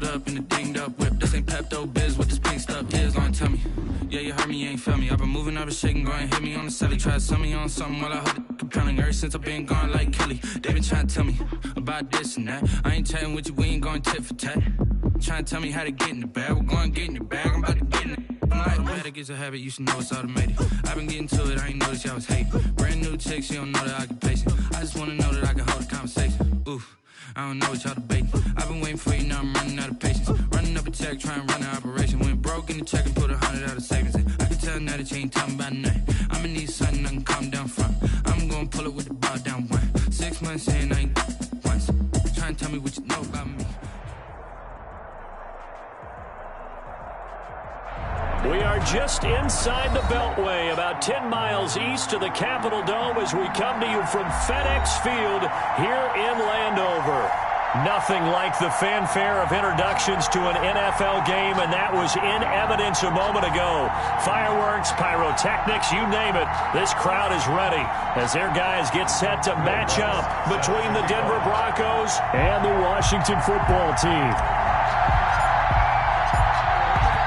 pulled up in the dinged up whip. This ain't Pepto-Biz, what this pink stuff is. Gonna tell me, yeah, you heard me, you ain't felt me. I've been moving, I've been shaking, go and hit me on the celly. Try to sell me on something while I hold it compelling. Ever since I've been gone like Kelly, they been trying to tell me about this and that. I ain't chatting with you, we ain't going tit for tat. Trying to tell me how to get in the bag, we're going to get in your bag, I'm about to get in it. I'm like, automatic is a habit, you should know it's automated. I've been getting to it, I ain't noticed y'all was hating. Brand new chick, she don't know that I can pace it. I just wanna know that I can hold a conversation. Oof, I don't know what y'all debating. I've been waiting for you, now I'm running out of patience. Running up a check, trying to run an operation. Went broke in the check and put 100 out of savings in. I can tell now that you ain't talking about nothing. I'ma need something I can calm down from. I'm gonna pull it with the bar down one. 6 months in, I ain't once. Trying to tell me what you know about me. We are just inside the Beltway, about 10 miles east of the Capitol Dome as we come to you from FedEx Field here in Landover. Nothing like the fanfare of introductions to an NFL game, and that was in evidence a moment ago. Fireworks, pyrotechnics, you name it. This crowd is ready as their guys get set to match up between the Denver Broncos and the Washington football team.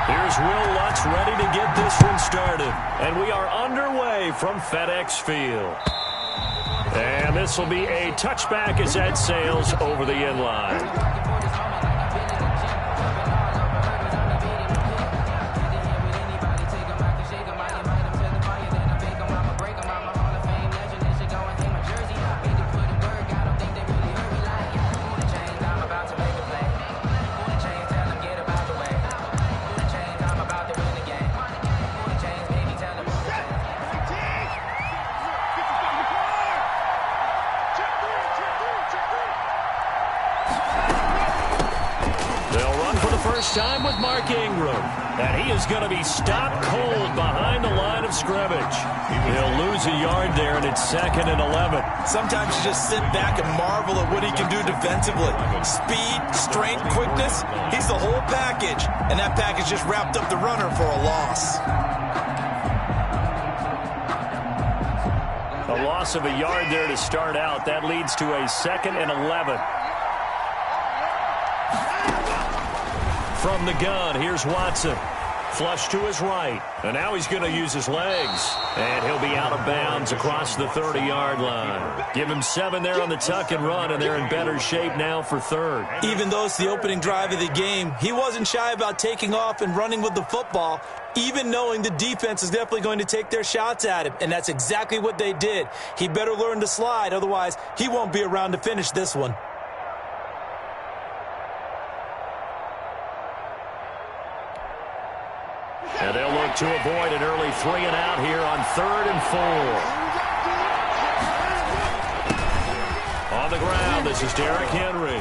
Here's Will Lutz ready to get this one started. And we are underway from FedEx Field. And this will be a touchback as that sails over the end line. Time with Mark Ingram, and he is going to be stopped cold behind the line of scrimmage. He'll lose a yard there, and it's 2nd and 11. Sometimes you just sit back and marvel at what he can do defensively. Speed, strength, quickness, he's the whole package, and that package just wrapped up the runner for a loss. A loss of a yard there to start out. That leads to a 2nd and 11. From the gun, here's Watson. Flush to his right. And now he's going to use his legs. And he'll be out of bounds across the 30-yard line. Give him 7 there on the tuck and run, and they're in better shape now for 3rd. Even though it's the opening drive of the game, he wasn't shy about taking off and running with the football, even knowing the defense is definitely going to take their shots at him. And that's exactly what they did. He better learn to slide, otherwise he won't be around to finish this one. And they'll look to avoid an early 3 and out here on 3rd and 4. On the ground, this is Derrick Henry.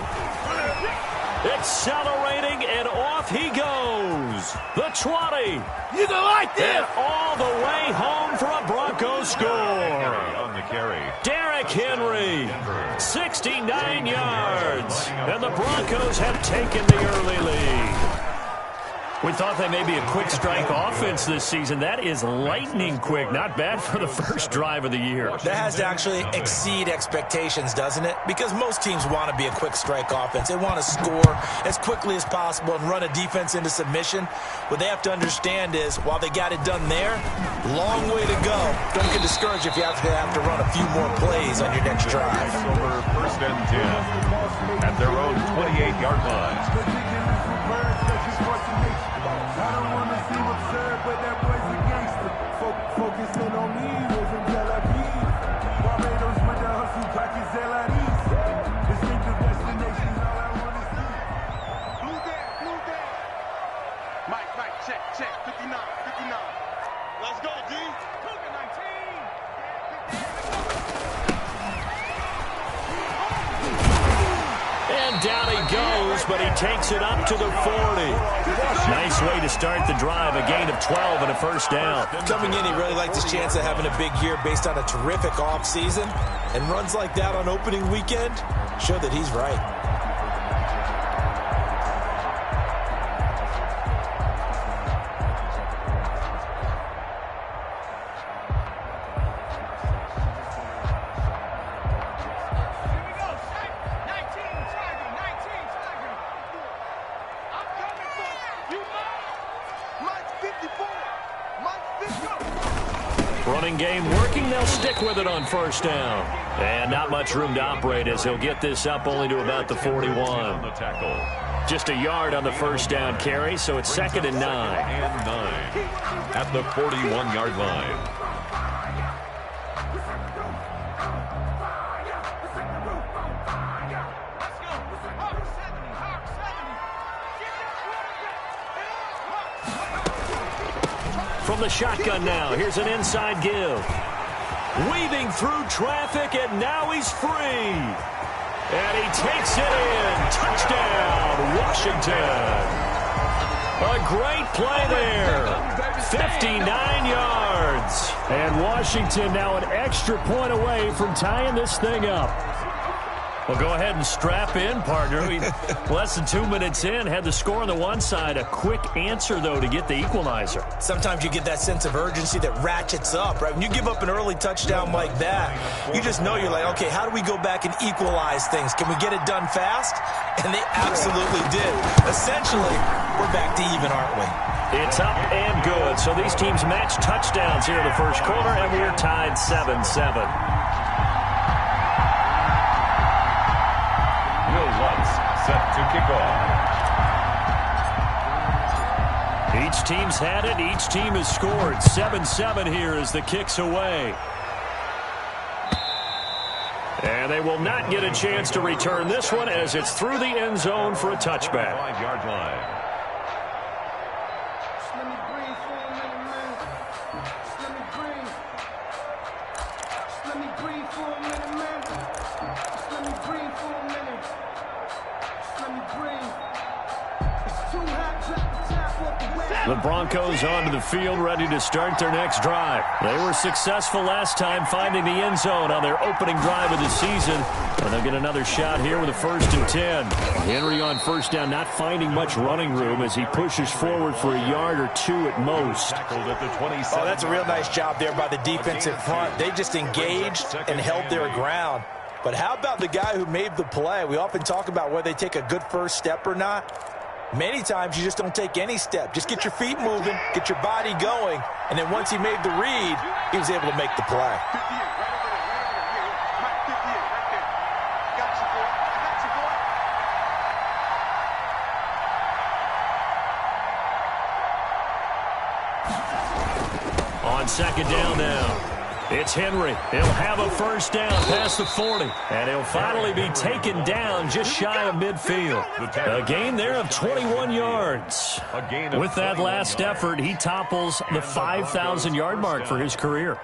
Accelerating, and off he goes. The 20. You go like this. And all the way home for a Broncos score. On the carry. Derrick Henry, 69 yards. And the Broncos have taken the early lead. We thought they may be a quick strike offense this season. That is lightning quick. Not bad for the first drive of the year. That has to actually exceed expectations, doesn't it? Because most teams want to be a quick strike offense. They want to score as quickly as possible and run a defense into submission. What they have to understand is, while they got it done there, long way to go. Don't get discouraged if you have to run a few more plays on your next drive. Over 1st and 10 at their own 28-yard line. I don't want to seem absurd, but that boy's a gangster. Focusing on me, was in Tel Aviv. Barbados with the hustle, pockets Zelaris. Distinctive destinations, all I want to see. Blue there. Mike, check. 59. Let's go, D. Cougar 19. And down he goes, but he takes it up to the 40. Nice way to start the drive, a gain of 12 and a first down. Coming in, he really liked his chance of having a big year based on a terrific offseason. And runs like that on opening weekend show that he's right. Running game working. They'll stick with it on first down. And not much room to operate as he'll get this up only to about the 41. Just a yard on the first down carry, so it's 2nd and 9. At the 41-yard line. From the shotgun now, here's an inside give. Weaving through traffic, and now he's free. And he takes it in. Touchdown, Washington. A great play there. 59 yards. And Washington now an extra point away from tying this thing up. Well, go ahead and strap in, partner. Less than 2 minutes in, had the score on the one side. A quick answer, though, to get the equalizer. Sometimes you get that sense of urgency that ratchets up, right? When you give up an early touchdown like that, you just know you're like, okay, how do we go back and equalize things? Can we get it done fast? And they absolutely did. Essentially, we're back to even, aren't we? It's up and good. So these teams match touchdowns here in the first quarter, and we're tied 7-7. Set to kick off. Each team's had it. Each team has scored. 7-7 here as the kick's away. And they will not get a chance to return this one as it's through the end zone for a touchback. 5-yard line. The Broncos onto the field, ready to start their next drive. They were successful last time finding the end zone on their opening drive of the season. And they'll get another shot here with a 1st and 10. Henry on first down, not finding much running room as he pushes forward for a yard or two at most. Oh, that's a real nice job there by the defensive front. They just engaged and held their ground. But how about the guy who made the play? We often talk about whether they take a good first step or not. Many times you just don't take any step. Just get your feet moving, get your body going, and then once he made the read, he was able to make the play. On second down now. It's Henry. He'll have a first down past the 40. And he'll finally be taken down just shy of midfield. A gain there of 21 yards. With that last effort, he topples the 5,000-yard mark for his career.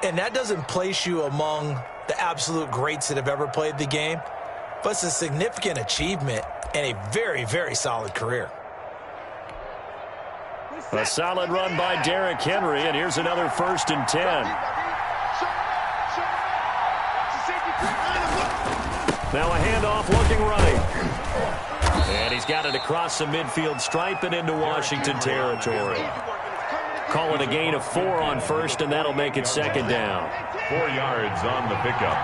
And that doesn't place you among the absolute greats that have ever played the game. But it's a significant achievement and a very, very solid career. A solid run by Derrick Henry, and here's another 1st and 10. Now a handoff looking right. And he's got it across the midfield stripe and into Washington territory. Call it a gain of 4 on first, and that'll make it 2nd down. 4 yards on the pickup.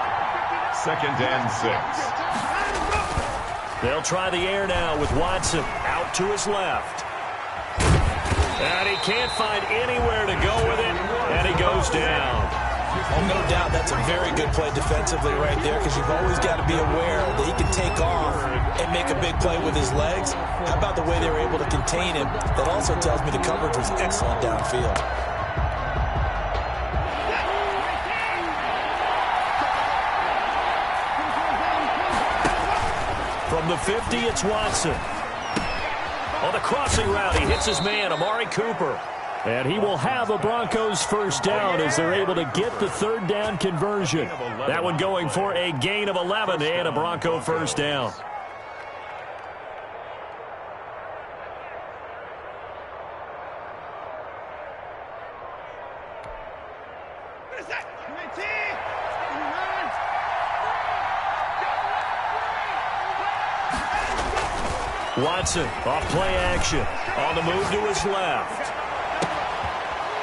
2nd and 6. They'll try the air now with Watson out to his left. And he can't find anywhere to go with it, and he goes down. Oh, no doubt that's a very good play defensively right there, because you've always got to be aware that he can take off and make a big play with his legs. How about the way they were able to contain him? That also tells me the coverage was excellent downfield. From the 50, it's Watson. On the crossing route, he hits his man, Amari Cooper. And he will have a Broncos first down as they're able to get the 3rd down conversion. That one going for a gain of 11 and a Bronco first down. Watson off play action. On the move to his left.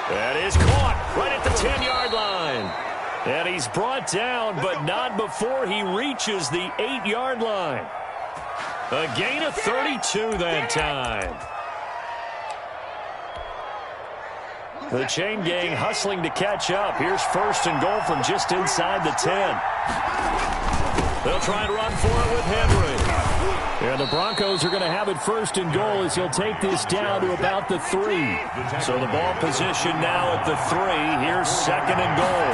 That is caught right at the 10-yard line. And he's brought down, but not before he reaches the 8-yard line. A gain of 32 that time. The chain gang hustling to catch up. Here's first and goal from just inside the 10. They'll try and run for it with Henry. And the Broncos are going to have it first and goal as he'll take this down to about the 3. So the ball position now at the 3. Here's second and goal.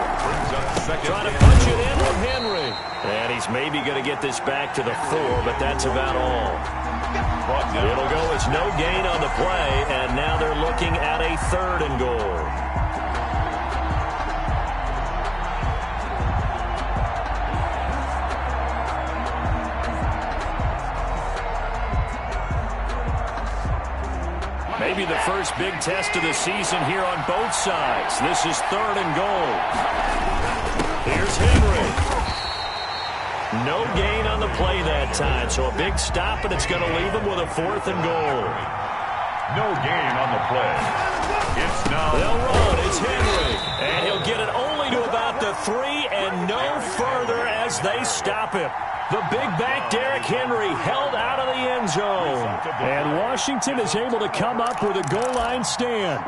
Trying to punch it in with Henry. And he's maybe going to get this back to the 4, but that's about all. It'll go as no gain on the play, and now they're looking at a third and goal. Maybe the first big test of the season here on both sides. This is third and goal. Here's Henry. No gain on the play that time, so a big stop, and it's going to leave him with a fourth and goal. No gain on the play. It's now. They'll run. It's Henry. And he'll get it only to about the 3 and no further as they stop him. The big back Derrick Henry held out of the end zone. And Washington is able to come up with a goal line stand.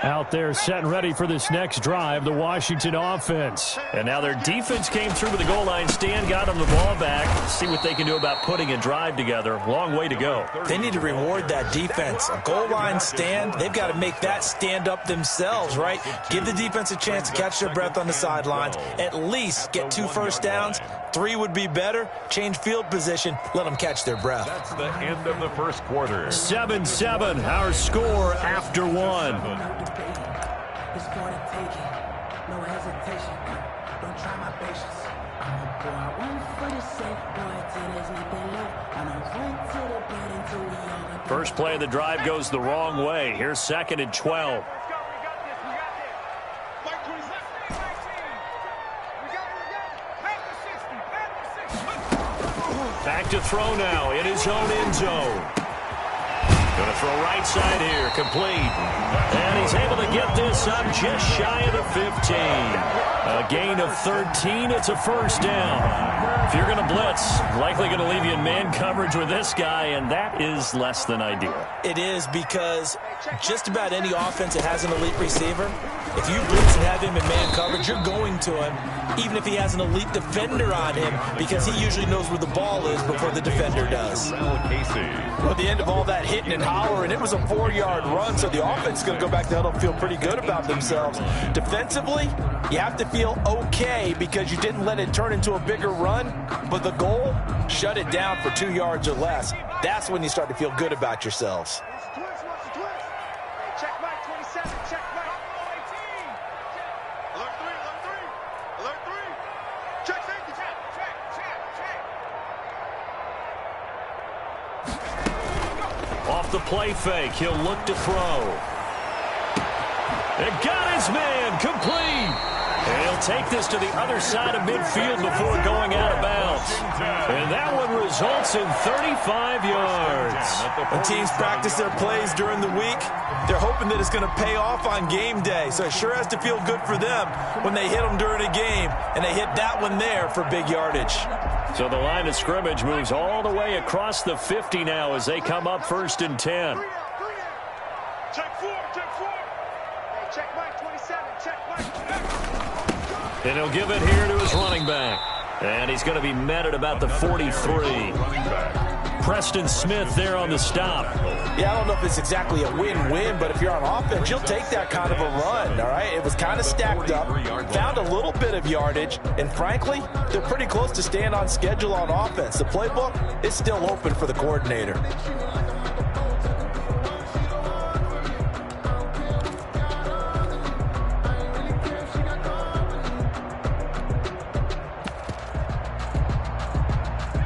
Out there set and ready for this next drive, the Washington offense. And now their defense came through with the goal line stand, got them the ball back. See what they can do about putting a drive together. Long way to go. They need to reward that defense. A goal line stand, they've got to make that stand up themselves, right? Give the defense a chance to catch their breath on the sidelines. At least get 2 first downs. 3 would be better. Change field position. Let them catch their breath. That's the end of the first quarter. 7-7, our score after 1. It's for the taking, no hesitation. Don't try my patience. I'ma pour out one for the safe, boy, till there's nothing left. I'ma run to the bed until we all. First play of the drive goes the wrong way. Here's second and 12. Back to throw now in his own end zone. Going to throw right side here, complete. And he's able to get this up just shy of the 15. A gain of 13, it's a first down. If you're going to blitz, likely going to leave you in man coverage with this guy, and that is less than ideal. It is, because just about any offense that has an elite receiver, if you blitz and have him in man coverage, you're going to him, even if he has an elite defender on him, because he usually knows where the ball is before the defender does. Well, at the end of all that hitting and hollering, it was a 4-yard run, so the offense is going to go back to huddle and feel pretty good about themselves. Defensively, you have to feel okay because you didn't let it turn into a bigger run, but the goal, shut it down for 2 yards or less. That's when you start to feel good about yourselves. Off the play fake, he'll look to throw. It got his man, complete. And he'll take this to the other side of midfield before going out of bounds. And that one results in 35 yards. When teams practice their plays during the week, they're hoping that it's going to pay off on game day. So it sure has to feel good for them when they hit them during a game, and they hit that one there for big yardage. So the line of scrimmage moves all the way across the 50 now as they come up first and 10. Check 4. Hey, check Mike 27. Check Mike. And he'll give it here to his running back. And he's going to be met at about the 43. Preston Smith there on the stop. Yeah, I don't know if it's exactly a win-win, but if you're on offense, you'll take that kind of a run, all right? It was kind of stacked up, found a little bit of yardage, and frankly, they're pretty close to staying on schedule on offense. The playbook is still open for the coordinator.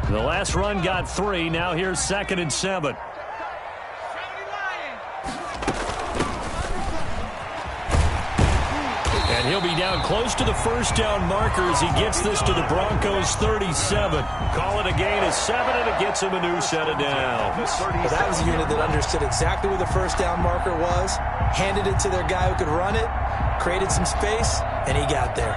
The last run got 3. Now here's second and 7. And he'll be down close to the first down marker as he gets this to the Broncos 37. Call it a gain of 7, and it gets him a new set of downs. Well, that was a unit that understood exactly where the first down marker was. handed it to their guy who could run it, created some space, and he got there.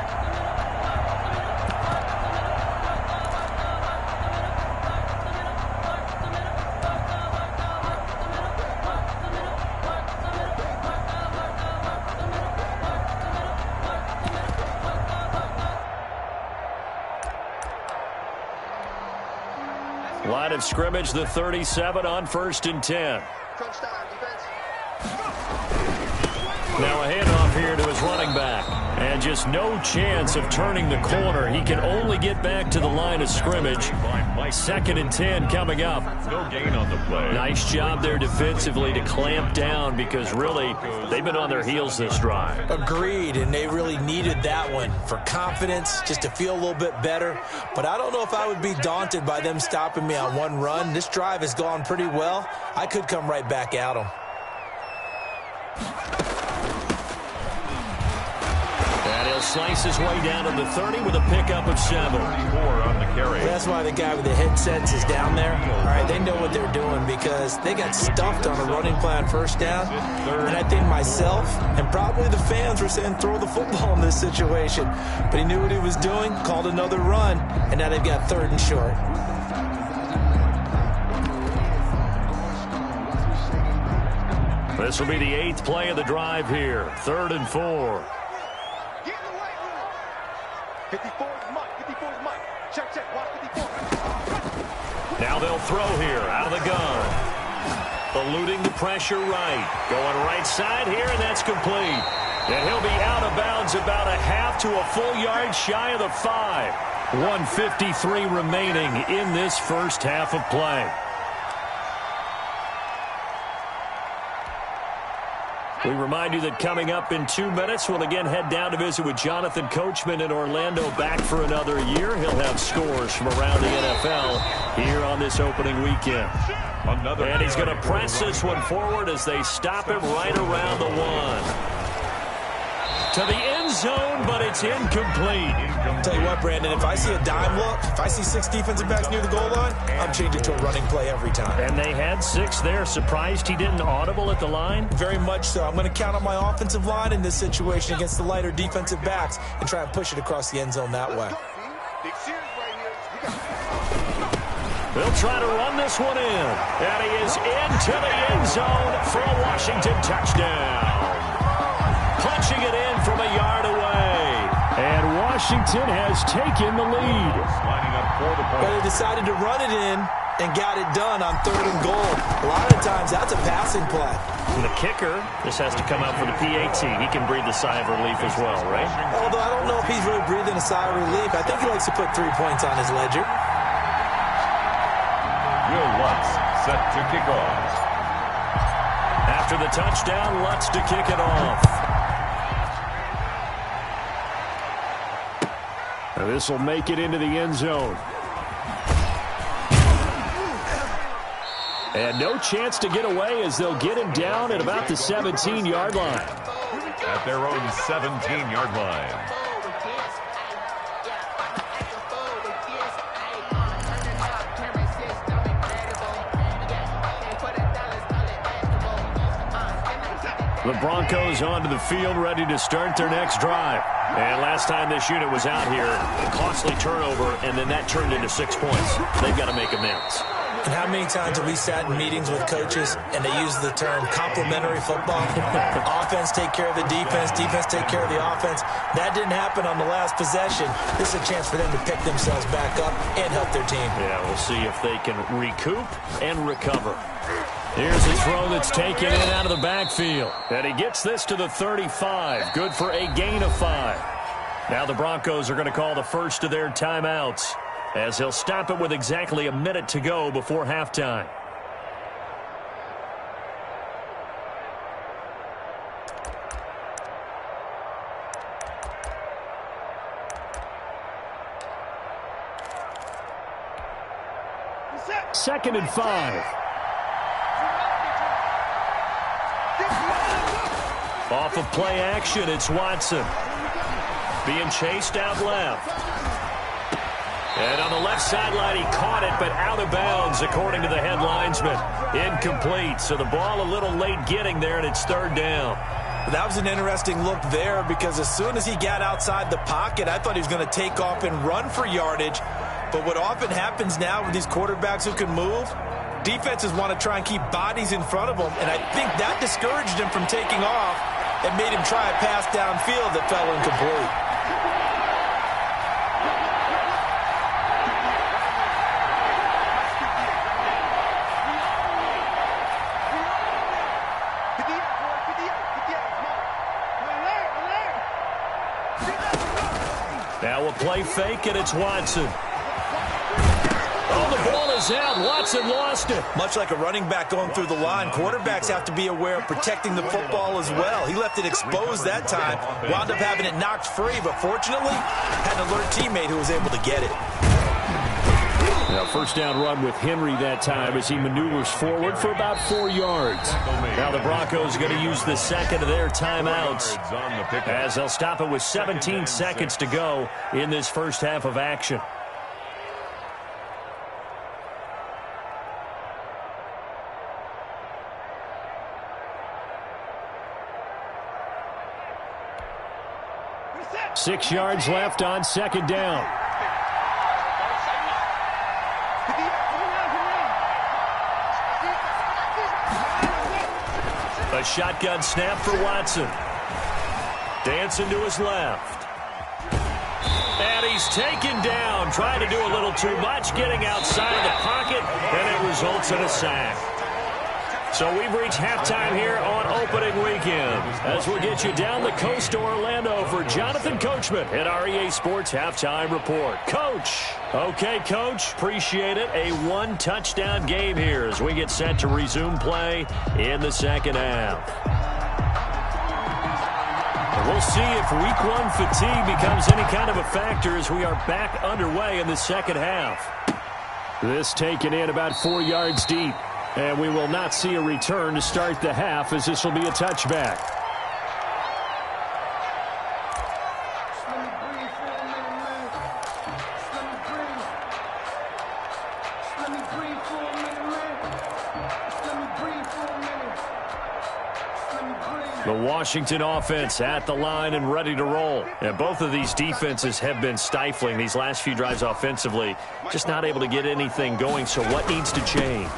Line of scrimmage, the 37 on 1st and 10. Now a handoff here to his running back. And just no chance of turning the corner. He can only get back to the line of scrimmage. 2nd and 10 coming up. No gain on the play. Nice job there defensively to clamp down because really they've been on their heels this drive. Agreed, and they really needed that one for confidence, just to feel a little bit better. But I don't know if I would be daunted by them stopping me on one run. This drive has gone pretty well. I could come right back at them. And he'll slice his way down to the 30 with a pickup of 7. 4 on the carry. That's why the guy with the headsets is down there. All right, they know what they're doing because they got stuffed on a running play on 1st down. And I think myself and probably the fans were saying throw the football in this situation. But he knew what he was doing, called another run, and now they've got 3rd and short. This will be the 8th play of the drive here. 3rd and 4. 54 is Mike. 54 is Mike. Check, check. Watch 54. Now they'll throw here out of the gun. Eluding the pressure right. Going right side here, and that's complete. And he'll be out of bounds about a half to a full yard shy of the 5. 1:53 remaining in this first half of play. We remind you that coming up in 2 minutes, we'll again head down to visit with Jonathan Coachman in Orlando, back for another year. He'll have scores from around the NFL here on this opening weekend. And he's going to press this one forward as they stop him right around the 1. To the end zone, but it's incomplete. Tell you what, Brandon, if I see a dime look, if I see 6 defensive backs near the goal line, I'm changing to a running play every time. And they had 6 there. Surprised he didn't audible at the line? Very much so. I'm going to count on my offensive line in this situation against the lighter defensive backs and try and push it across the end zone that way. They'll try to run this one in. And he is into the end zone for a Washington touchdown. Punching it in from a yard away. And Washington has taken the lead. Lining up for the But they decided to run it in and got it done on 3rd and goal. A lot of times, that's a passing play. And the kicker, this has to come out for the PAT. He can breathe a sigh of relief as well, right? Although I don't know if he's really breathing a sigh of relief. I think he likes to put 3 points on his ledger. Will Lutz set to kick off. After the touchdown, Lutz to kick it off. Now this will make it into the end zone. And no chance to get away as they'll get him down at about the 17-yard line. At their own 17-yard line. The Broncos onto the field, ready to start their next drive. And last time this unit was out here, a costly turnover, and then that turned into 6 points. They've got to make amends. And how many times have we sat in meetings with coaches and they use the term complementary football? Offense take care of the defense, defense take care of the offense. That didn't happen on the last possession. This is a chance for them to pick themselves back up and help their team. Yeah, we'll see if they can recoup and recover. Here's a throw that's taken in out of the backfield. And he gets this to the 35. Good for a gain of 5. Now the Broncos are going to call the first of their timeouts, as he'll stop it with exactly a minute to go before halftime. Second and 5. Off of play action, it's Watson. Being chased out left. And on the left sideline, he caught it, but out of bounds, according to the head linesman. Incomplete, so the ball a little late getting there, and it's third down. That was an interesting look there because as soon as he got outside the pocket, I thought he was going to take off and run for yardage. But what often happens now with these quarterbacks who can move, defenses want to try and keep bodies in front of them, and I think that discouraged him from taking off and made him try a pass downfield that fell incomplete. Now a play fake, and it's Watson. Oh, the ball is out. Watson lost it. Much like a running back going through the line, quarterbacks have to be aware of protecting the football as well. He left it exposed that time, wound up having it knocked free, but fortunately had an alert teammate who was able to get it. Now, first down run with Henry that time as he maneuvers forward for about 4 yards. Now the Broncos going to use the second of their timeouts as they'll stop it with 17 seconds to go in this first half of action. Six yards left on second down. A shotgun snap for Watson. Dancing to his left. And he's taken down, trying to do a little too much, getting outside of the pocket, and it results in a sack. So we've reached halftime here on opening weekend as we'll get you down the coast to Orlando for Jonathan Coachman at REA Sports Halftime Report. Coach. Okay, Coach. Appreciate it. A one-touchdown game here as we get set to resume play in the second half. And we'll see if week one fatigue becomes any kind of a factor as we are back underway in the second half. This taken in about 4 yards deep. And we will not see a return to start the half as this will be a touchback. The Washington offense at the line and ready to roll. And both of these defenses have been stifling these last few drives offensively. Just not able to get anything going, so what needs to change?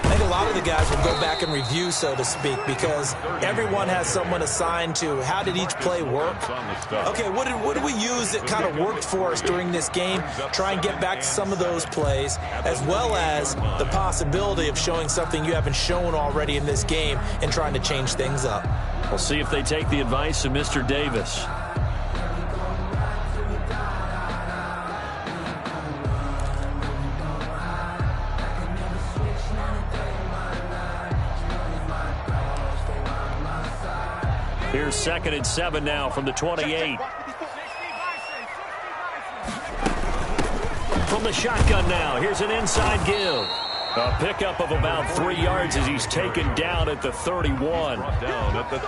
I think a lot of the guys will go back and review, so to speak, because everyone has someone assigned to how did each play work. Okay, what did we use that kind of worked for us during this game? Try and get back to some of those plays, as well as the possibility of showing something you haven't shown already in this game and trying to change things up. We'll see if they take the advice of Mr. Davis. Here's 2nd and 7 now from the 28. From the shotgun now, here's an inside give. A pickup of about 3 yards as he's taken down at the 31.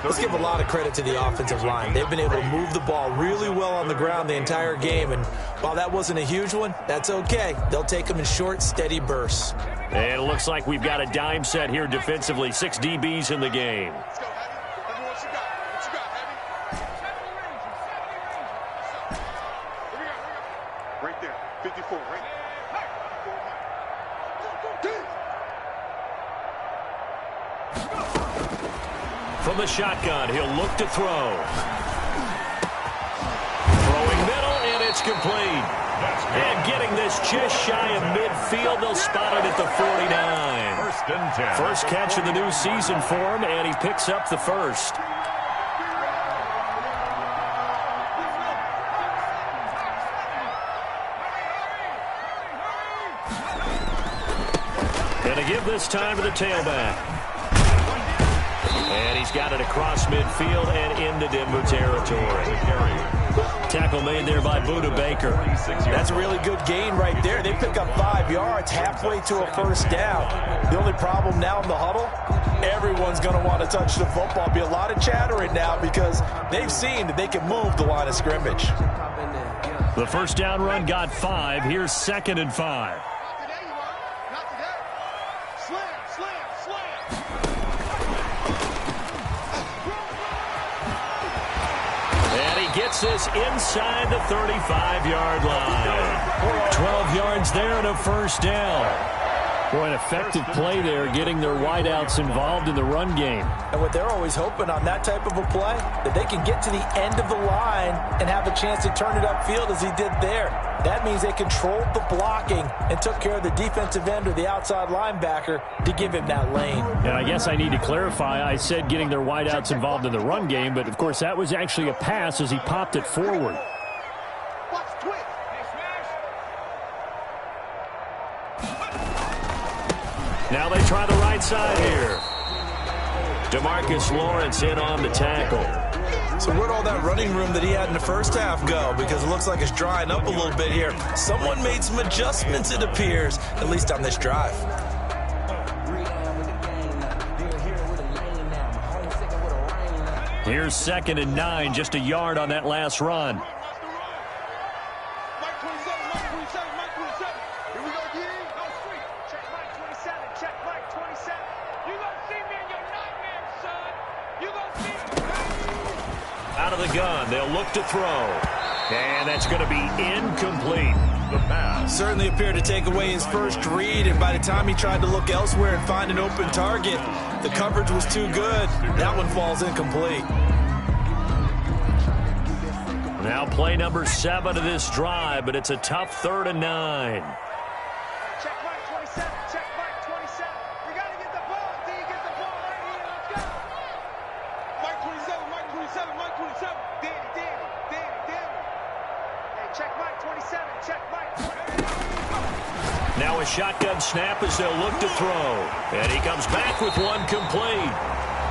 Let's give a lot of credit to the offensive line. They've been able to move the ball really well on the ground the entire game. And while that wasn't a huge one, that's okay. They'll take them in short, steady bursts. And it looks like we've got a dime set here defensively. 6 DBs in the game. Right there, 54, right? From the shotgun, he'll look to throw. Throwing middle, and it's complete. And getting this just shy of midfield, they'll spot it at the 49. 1st and 10. First catch of the new season for him, and he picks up the first. Gonna give this time to the tailback. And he's got it across midfield and into Denver territory. Tackle made there by Budda Baker. That's a really good gain right there. They pick up 5 yards halfway to a first down. The only problem now in the huddle, everyone's going to want to touch the football. Be a lot of chattering now because they've seen that they can move the line of scrimmage. The first down run got 5. Here's 2nd and 5. And he gets this inside the 35-yard line. 12 yards there and a first down. Boy, an effective play there, getting their wideouts involved in the run game. And what they're always hoping on that type of a play, that they can get to the end of the line and have a chance to turn it upfield as he did there. That means they controlled the blocking and took care of the defensive end or the outside linebacker to give him that lane. And I guess I need to clarify, I said getting their wideouts involved in the run game, but of course that was actually a pass as he popped it forward. Now they try the right side here. DeMarcus Lawrence in on the tackle. So where'd all that running room that he had in the first half go? Because it looks like it's drying up a little bit here. Someone made some adjustments, it appears, at least on this drive. Here's 2nd and 9, just a yard on that last run. Out of the gun, they'll look to throw. And that's going to be incomplete. The pass. Certainly appeared to take away his first read, and by the time he tried to look elsewhere and find an open target, the coverage was too good. That one falls incomplete. Now play number 7 of this drive, but it's a tough 3rd and 9. Check Mike 27, check Mike 27. We got to get the ball until you get the ball right here. Let's go. Mike 27, Mike 27, Mike 27. Danny. Hey, check Mike 27, check Mike 27. Now a shotgun snap as they'll look to throw. And he comes back with one complete.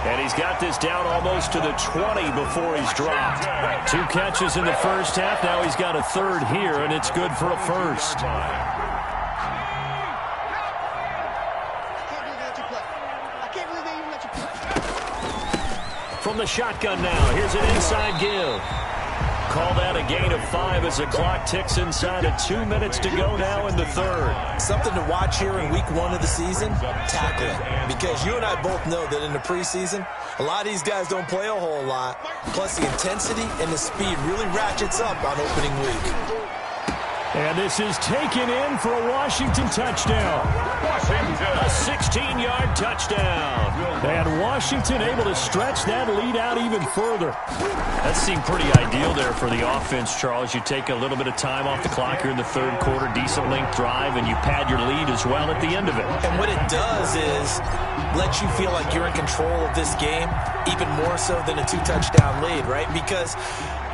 And he's got this down almost to the 20 before he's dropped. 2 catches in the first half. Now he's got a 3rd here, and it's good for a first. From the shotgun now, here's an inside give. Call that a gain of 5 as the clock ticks inside of 2 minutes to go now in the 3rd. Something to watch here in week 1 of the season, tackling. Because you and I both know that in the preseason, a lot of these guys don't play a whole lot. Plus the intensity and the speed really ratchets up on opening week. And this is taken in for a Washington touchdown. A 16-yard touchdown. And Washington able to stretch that lead out even further. That seemed pretty ideal there for the offense, Charles. You take a little bit of time off the clock here in the 3rd quarter, decent length drive, and you pad your lead as well at the end of it. And what it does is let you feel like you're in control of this game, even more so than a 2-touchdown lead, right? Because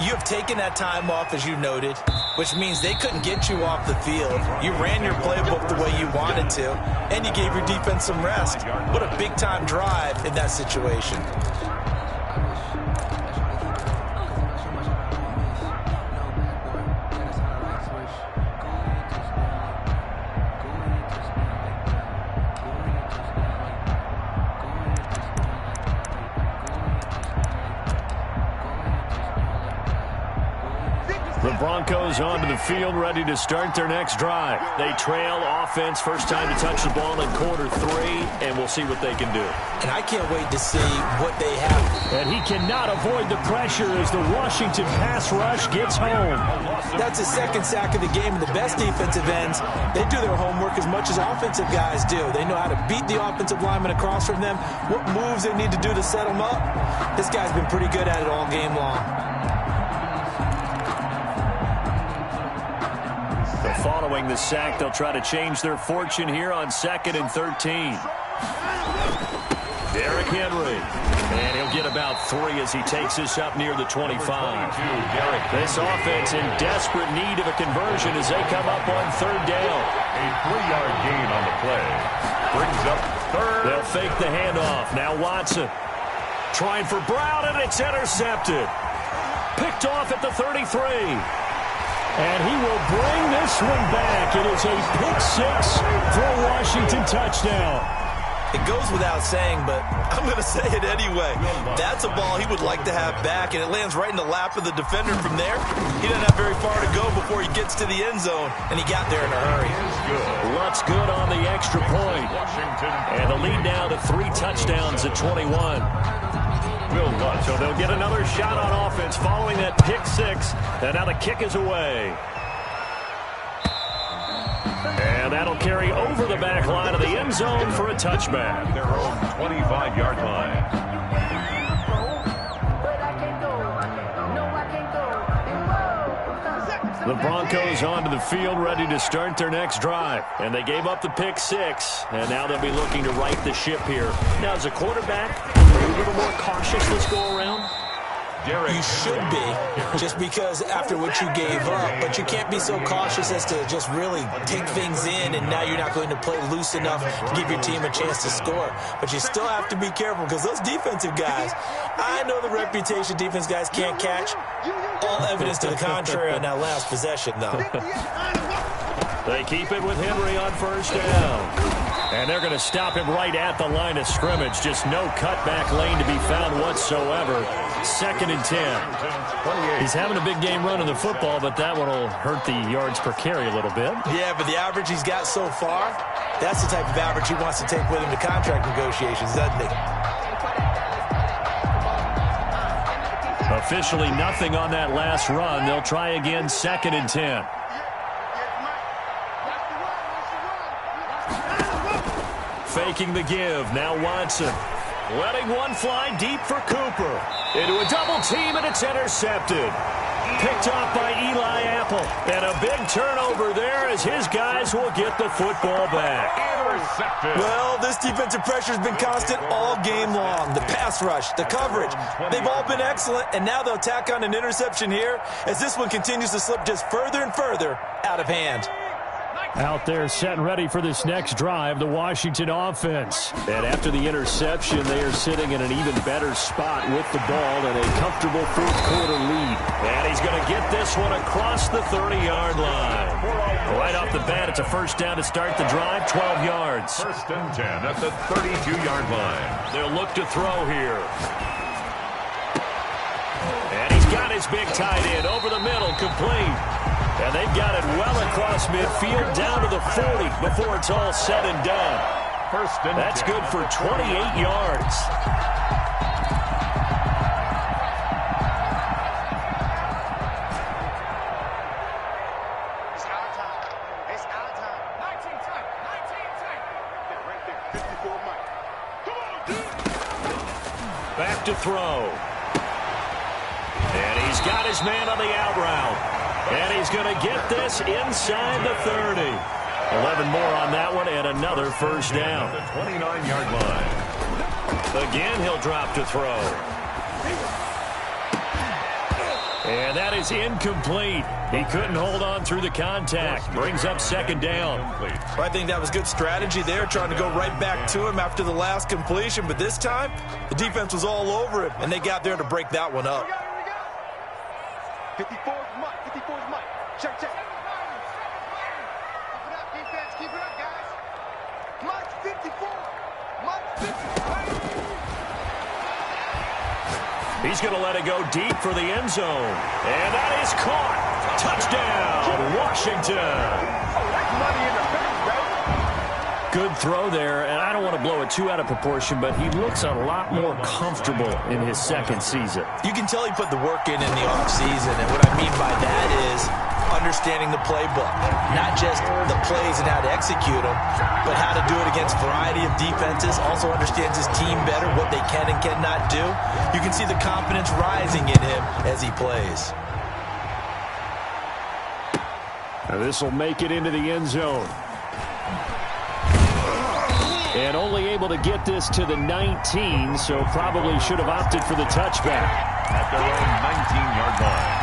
you have taken that time off, as you noted, which means they couldn't get you off the field. You ran your playbook the way you wanted to, and you gave your defense some rest. What a big-time drive in that situation. The Broncos onto the field, ready to start their next drive. They trail offense, first time to touch the ball in quarter 3, and we'll see what they can do. And I can't wait to see what they have. And he cannot avoid the pressure as the Washington pass rush gets home. That's his 2nd sack of the game, and the best defensive ends, they do their homework as much as offensive guys do. They know how to beat the offensive lineman across from them, what moves they need to do to set them up. This guy's been pretty good at it all game long. Following the sack, they'll try to change their fortune here on 2nd and 13. Derrick Henry. And he'll get about 3 as he takes this up near the 25. This offense in desperate need of a conversion as they come up on 3rd down. A 3-yard gain on the play. Brings up 3rd. They'll fake the handoff. Now Watson. Trying for Brown, and it's intercepted. Picked off at the 33. And he will bring this one back. It is a pick 6 for a Washington touchdown. It goes without saying, but I'm going to say it anyway. That's a ball he would like to have back, and it lands right in the lap of the defender from there. He doesn't have very far to go before he gets to the end zone, and he got there in a hurry. Lutz good on the extra point. And the lead now to 3 touchdowns at 21. So they'll get another shot on offense following that pick 6, and now the kick is away. And that'll carry over the back line of the end zone for a touchback. Their own 25-yard line. The Broncos onto the field ready to start their next drive. And they gave up the pick 6, and now they'll be looking to right the ship here. Now, as a quarterback, are you a little more cautious this go around? You should be, just because after what you gave up, but you can't be so cautious as to just really take things in, and now you're not going to play loose enough to give your team a chance to score. But you still have to be careful, because those defensive guys, I know the reputation defense guys can't catch. All evidence to the contrary on that last possession, though. They keep it with Henry on first down. And they're going to stop him right at the line of scrimmage. Just no cutback lane to be found whatsoever. 2nd and 10. He's having a big game running the football, but that one will hurt the yards per carry a little bit. Yeah, but the average he's got so far, that's the type of average he wants to take with him to contract negotiations, doesn't he? Officially nothing on that last run. They'll try again 2nd and 10. Faking the give. Now Watson. Letting one fly deep for Cooper. Into a double team, and it's intercepted. Picked off by Eli Apple. And a big turnover there as his guys will get the football back. Intercepted. Well, this defensive pressure has been constant all game long. The pass rush, the coverage, they've all been excellent, and now they'll tack on an interception here as this one continues to slip just further and further out of hand. Out there set and ready for this next drive, the Washington offense. And after the interception, they are sitting in an even better spot with the ball and a comfortable fourth-quarter lead. And he's going to get this one across the 30-yard line. Right off the bat, it's a first down to start the drive, 12 yards. 1st and 10 at the 32-yard line. They'll look to throw here. And he's got his big tight end over the middle, complete. And they've got it well across midfield down to the 40 before it's all said and done. 1st and That's 10. good for 28 yards. It's our time. It's our time. 19 time. 19 time. Yeah, right there. 54 Mike. Come on, dude. Back to throw. And he's got his man on the out route. And he's going to get this inside the 30. 11 more on that one and another first down. The 29-yard line. Again, he'll drop to throw. And that is incomplete. He couldn't hold on through the contact. Brings up 2nd down. Well, I think that was good strategy there, trying to go right back to him after the last completion. But this time, the defense was all over him, and they got there to break that one up. 54 is Mike. 54 is Mike. Check, check. Keep it up, defense. Keep it up, guys. Mike 54. Mike 54. He's going to let it go deep for the end zone. And that is caught. Touchdown, Washington. Oh, that's money in the bank, baby. Good throw there, and I don't want to blow it too out of proportion, but he looks a lot more comfortable in his 2nd season. You can tell he put the work in the offseason, and what I mean by that is understanding the playbook. Not just the plays and how to execute them, but how to do it against a variety of defenses. Also understands his team better, what they can and cannot do. You can see the confidence rising in him as he plays. Now this will make it into the end zone. And only able to get this to the 19, so probably should have opted for the touchback. At their own 19-yard line.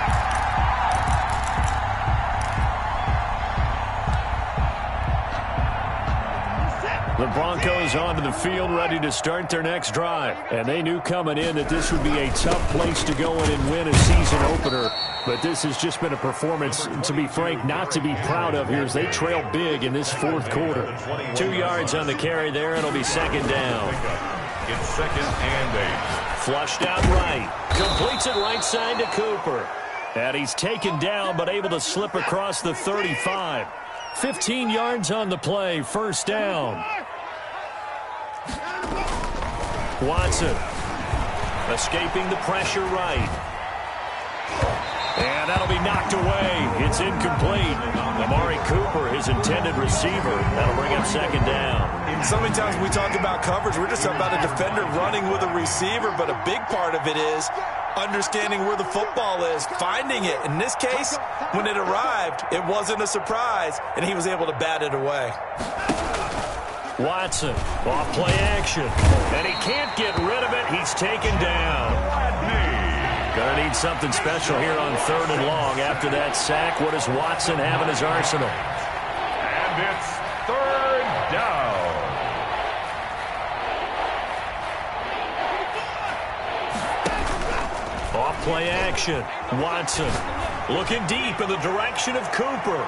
The Broncos onto the field ready to start their next drive. And they knew coming in that this would be a tough place to go in and win a season opener. But this has just been a performance, to be frank, not to be proud of here as they trail big in this fourth quarter. 2 yards on the carry there. It'll be second down. It's second and 8. Flushed out right. Completes it right side to Cooper. And he's taken down but able to slip across the 35. 15 yards on the play. First down. Watson escaping the pressure right. And that'll be knocked away. It's incomplete. Amari Cooper, his intended receiver. That'll bring up second down. So many times we talk about coverage, we're just about a defender running with a receiver, but a big part of it is understanding where the football is, finding it. In this case, when it arrived, it wasn't a surprise, and he was able to bat it away. Watson, off play action, and he can't get rid of it. He's taken down. Gonna need something special here on 3rd and long after that sack. What does Watson have in his arsenal? And it's 3rd down. Off play action. Watson looking deep in the direction of Cooper.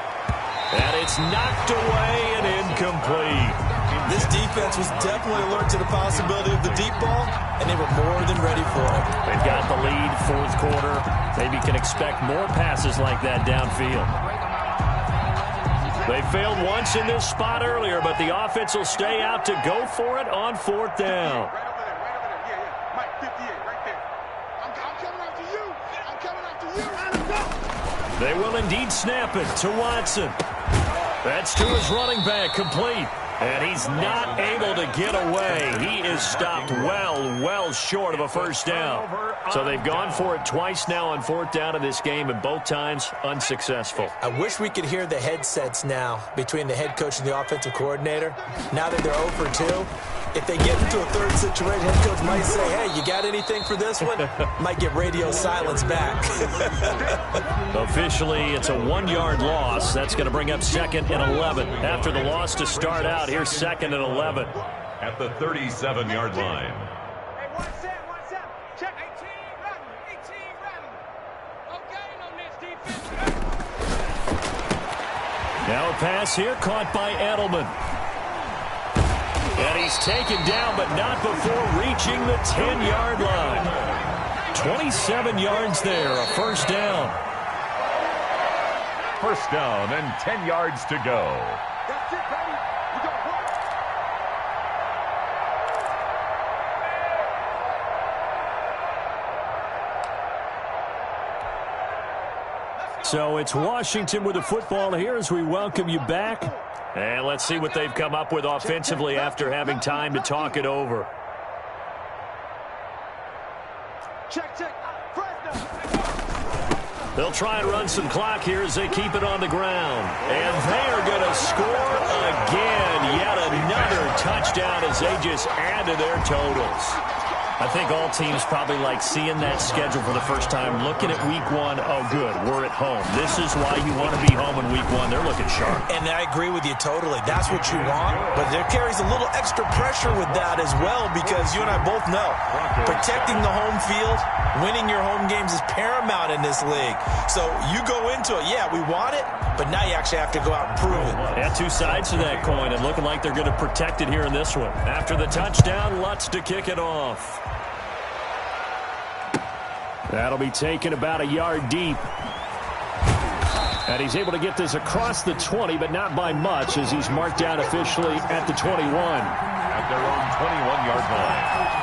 And it's knocked away and incomplete. This defense was definitely alert to the possibility of the deep ball, and they were more than ready for it. They've got the lead, fourth quarter. Maybe can expect more passes like that downfield. They failed once in this spot earlier, but the offense will stay out to go for it on 4th down. Right over there, right over there. Yeah, yeah. Mike, 58, right there. I'm coming after you. I'm coming after you. Let's go. They will indeed snap it to Watson. That's to his running back, complete. And he's not able to get away. He is stopped well short of a first down. So they've gone for it twice now on 4th down in this game, and both times unsuccessful. I wish we could hear the headsets now between the head coach and the offensive coordinator. Now that they're 0 for 2, if they get into a third situation, head coach might say, hey, you got anything for this one? Might get radio silence back. Officially, it's a 1-yard loss. That's going to bring up 2nd and 11. After the loss to start out, here's 2nd and 11. At the 37-yard line. Hey, 1-7. Check 18 running. No gain on this defense. Now a pass here caught by Edelman. And he's taken down, but not before reaching the 10-yard line. 27 yards there, a first down. First down and 10 yards to go. That's it, baby. We got work. So it's Washington with the football here as we welcome you back. And let's see what they've come up with offensively after having time to talk it over. Check. They'll try and run some clock here as they keep it on the ground. And they are going to score again. Yet another touchdown as they just add to their totals. I think all teams probably like seeing that schedule for the first time, looking at week 1. Oh, good, we're at home. This is why you want to be home in week 1. They're looking sharp. And I agree with you totally. That's what you want. But there carries a little extra pressure with that as well, because you and I both know protecting the home field, winning your home games is paramount in this league. So you go into it, yeah, we want it, but now you actually have to go out and prove it. Yeah, two sides to that coin, and looking like they're going to protect it here in this one. After the touchdown, Lutz to kick it off. That'll be taken about a yard deep. And he's able to get this across the 20, but not by much, as he's marked down officially at the 21. At their own 21-yard line.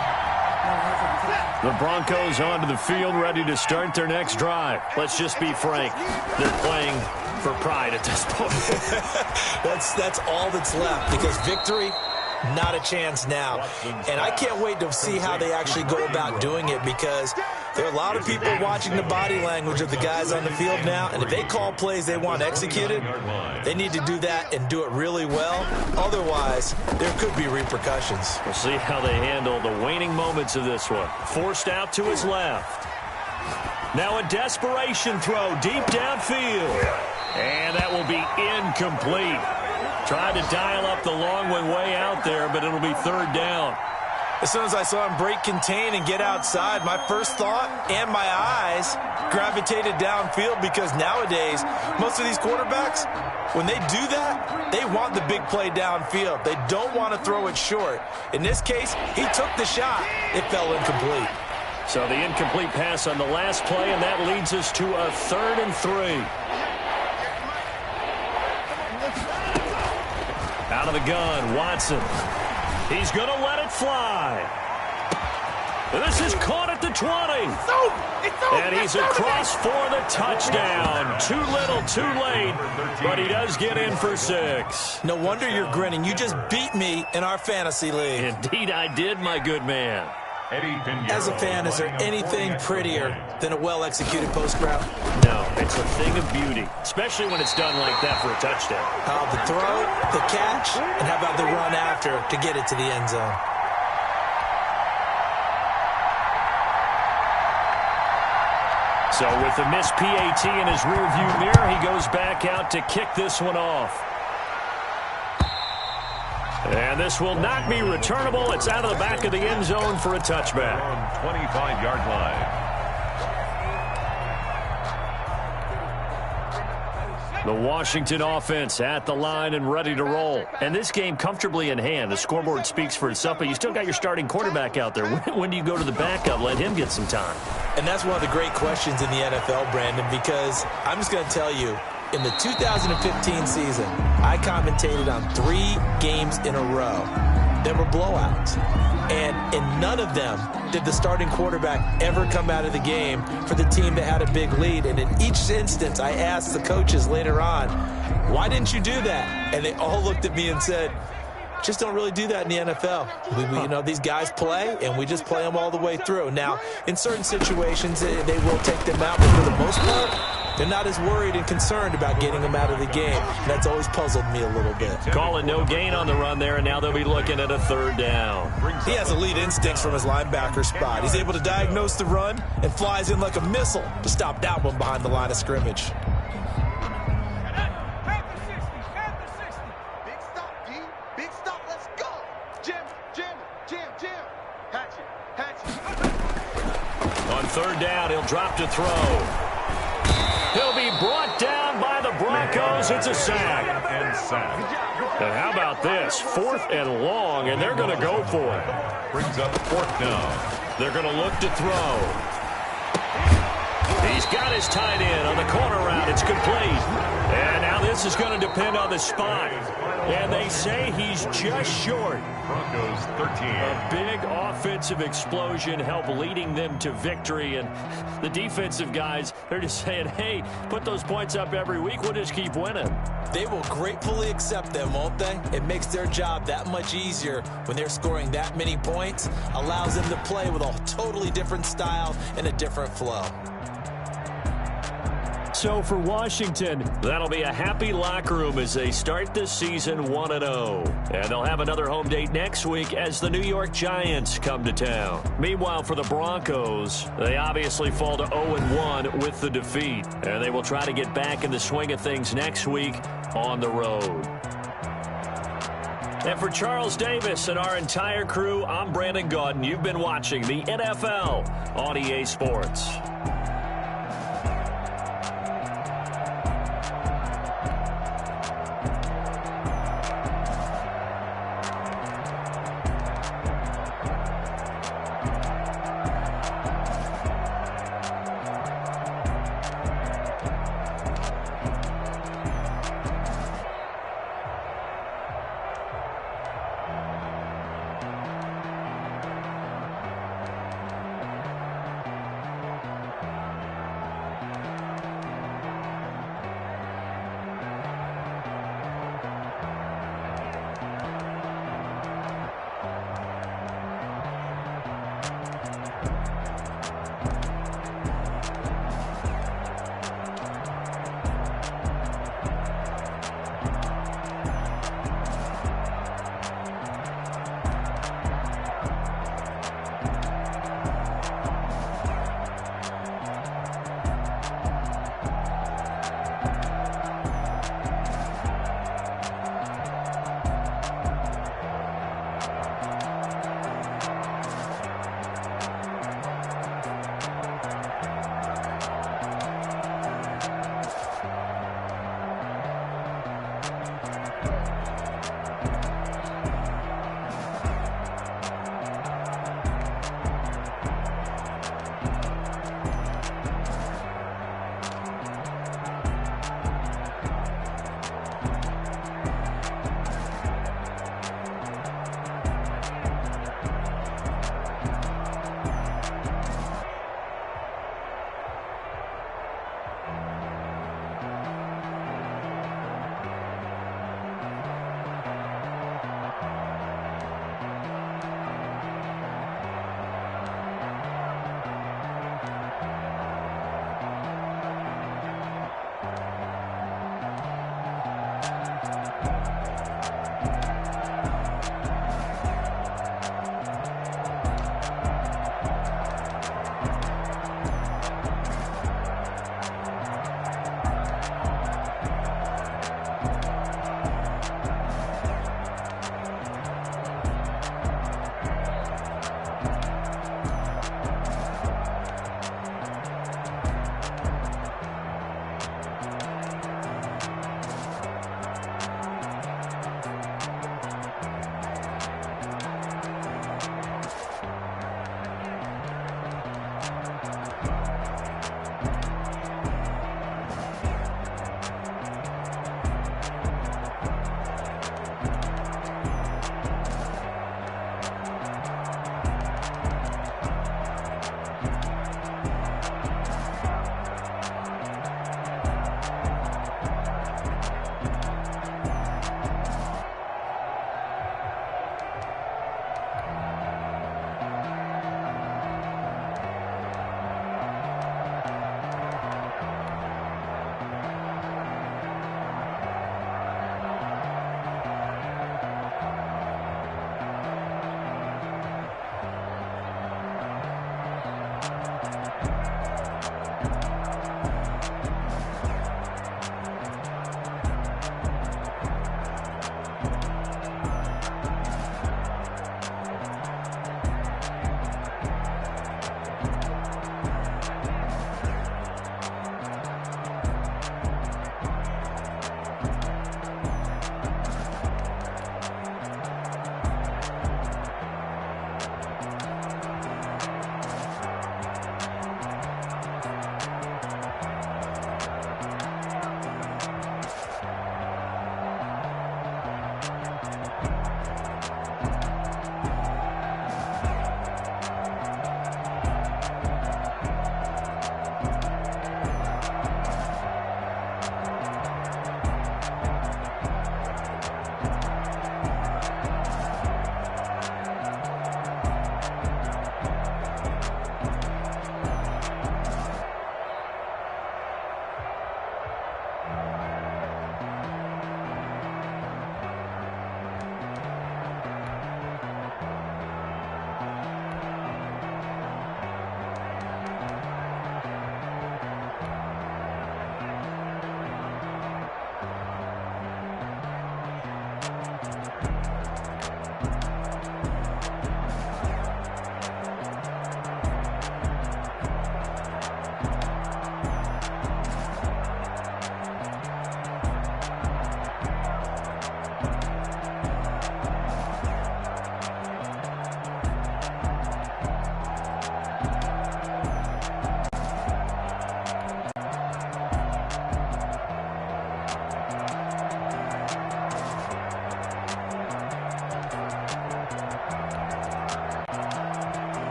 The Broncos onto the field, ready to start their next drive. Let's just be frank. They're playing for pride at this point. That's all that's left, because victory, not a chance now. And I can't wait to see how they actually go about doing it, because there are a lot of people watching the body language of the guys on the field now, and if they call plays they want executed, they need to do that and do it really well. Otherwise, there could be repercussions. We'll see how they handle the waning moments of this one. Forced out to his left. Now a desperation throw deep downfield. And that will be incomplete. Tried to dial up the long one way out there, but it'll be third down. As soon as I saw him break contain and get outside, my first thought and my eyes gravitated downfield, because nowadays, most of these quarterbacks, when they do that, they want the big play downfield. They don't want to throw it short. In this case, he took the shot. It fell incomplete. So the incomplete pass on the last play, and that leads us to a 3rd and 3. Out of the gun, Watson. He's going to let it fly. This is caught at the 20. And he's across for the touchdown. Too little, too late, but he does get in for 6. No wonder you're grinning. You just beat me in our fantasy league. Indeed I did, my good man. As a fan, is there anything prettier than a well-executed post route? No, it's a thing of beauty, especially when it's done like that for a touchdown. How the throw, the catch, and how about the run after to get it to the end zone? So with the missed PAT in his rearview mirror, he goes back out to kick this one off. And this will not be returnable. It's out of the back of the end zone for a touchback. 25-yard line. The Washington offense at the line and ready to roll. And this game comfortably in hand. The scoreboard speaks for itself, but you still got your starting quarterback out there. When do you go to the backup? Let him get some time. And that's one of the great questions in the NFL, Brandon, because I'm just going to tell you, in the 2015 season, I commentated on 3 games in a row that were blowouts. And in none of them did the starting quarterback ever come out of the game for the team that had a big lead. And in each instance, I asked the coaches later on, why didn't you do that? And they all looked at me and said, just don't really do that in the NFL. These guys play, and we just play them all the way through. Now, in certain situations, they will take them out, but for the most part, they're not as worried and concerned about getting them out of the game. And that's always puzzled me a little bit. Calling no gain on the run there, and now they'll be looking at a 3rd down. He has elite instincts from his linebacker spot. He's able to diagnose the run and flies in like a missile to stop that one behind the line of scrimmage. On 3rd down, he'll drop to throw. He'll be brought down by the Broncos. It's a sack. And how about this? 4th and long, and they're going to go for it. Brings up 4th down. They're going to look to throw. He's got his tight end on the corner route. It's complete. And now this is going to depend on the spot. And they say he's just short. Broncos 13. A big offensive explosion helped leading them to victory. And the defensive guys, they're just saying, hey, put those points up every week. We'll just keep winning. They will gratefully accept them, won't they? It makes their job that much easier when they're scoring that many points. Allows them to play with a totally different style and a different flow. So for Washington, that'll be a happy locker room as they start the season 1-0. And they'll have another home date next week as the New York Giants come to town. Meanwhile, for the Broncos, they obviously fall to 0-1 with the defeat. And they will try to get back in the swing of things next week on the road. And for Charles Davis and our entire crew, I'm Brandon Gaudin. You've been watching the NFL on EA Sports.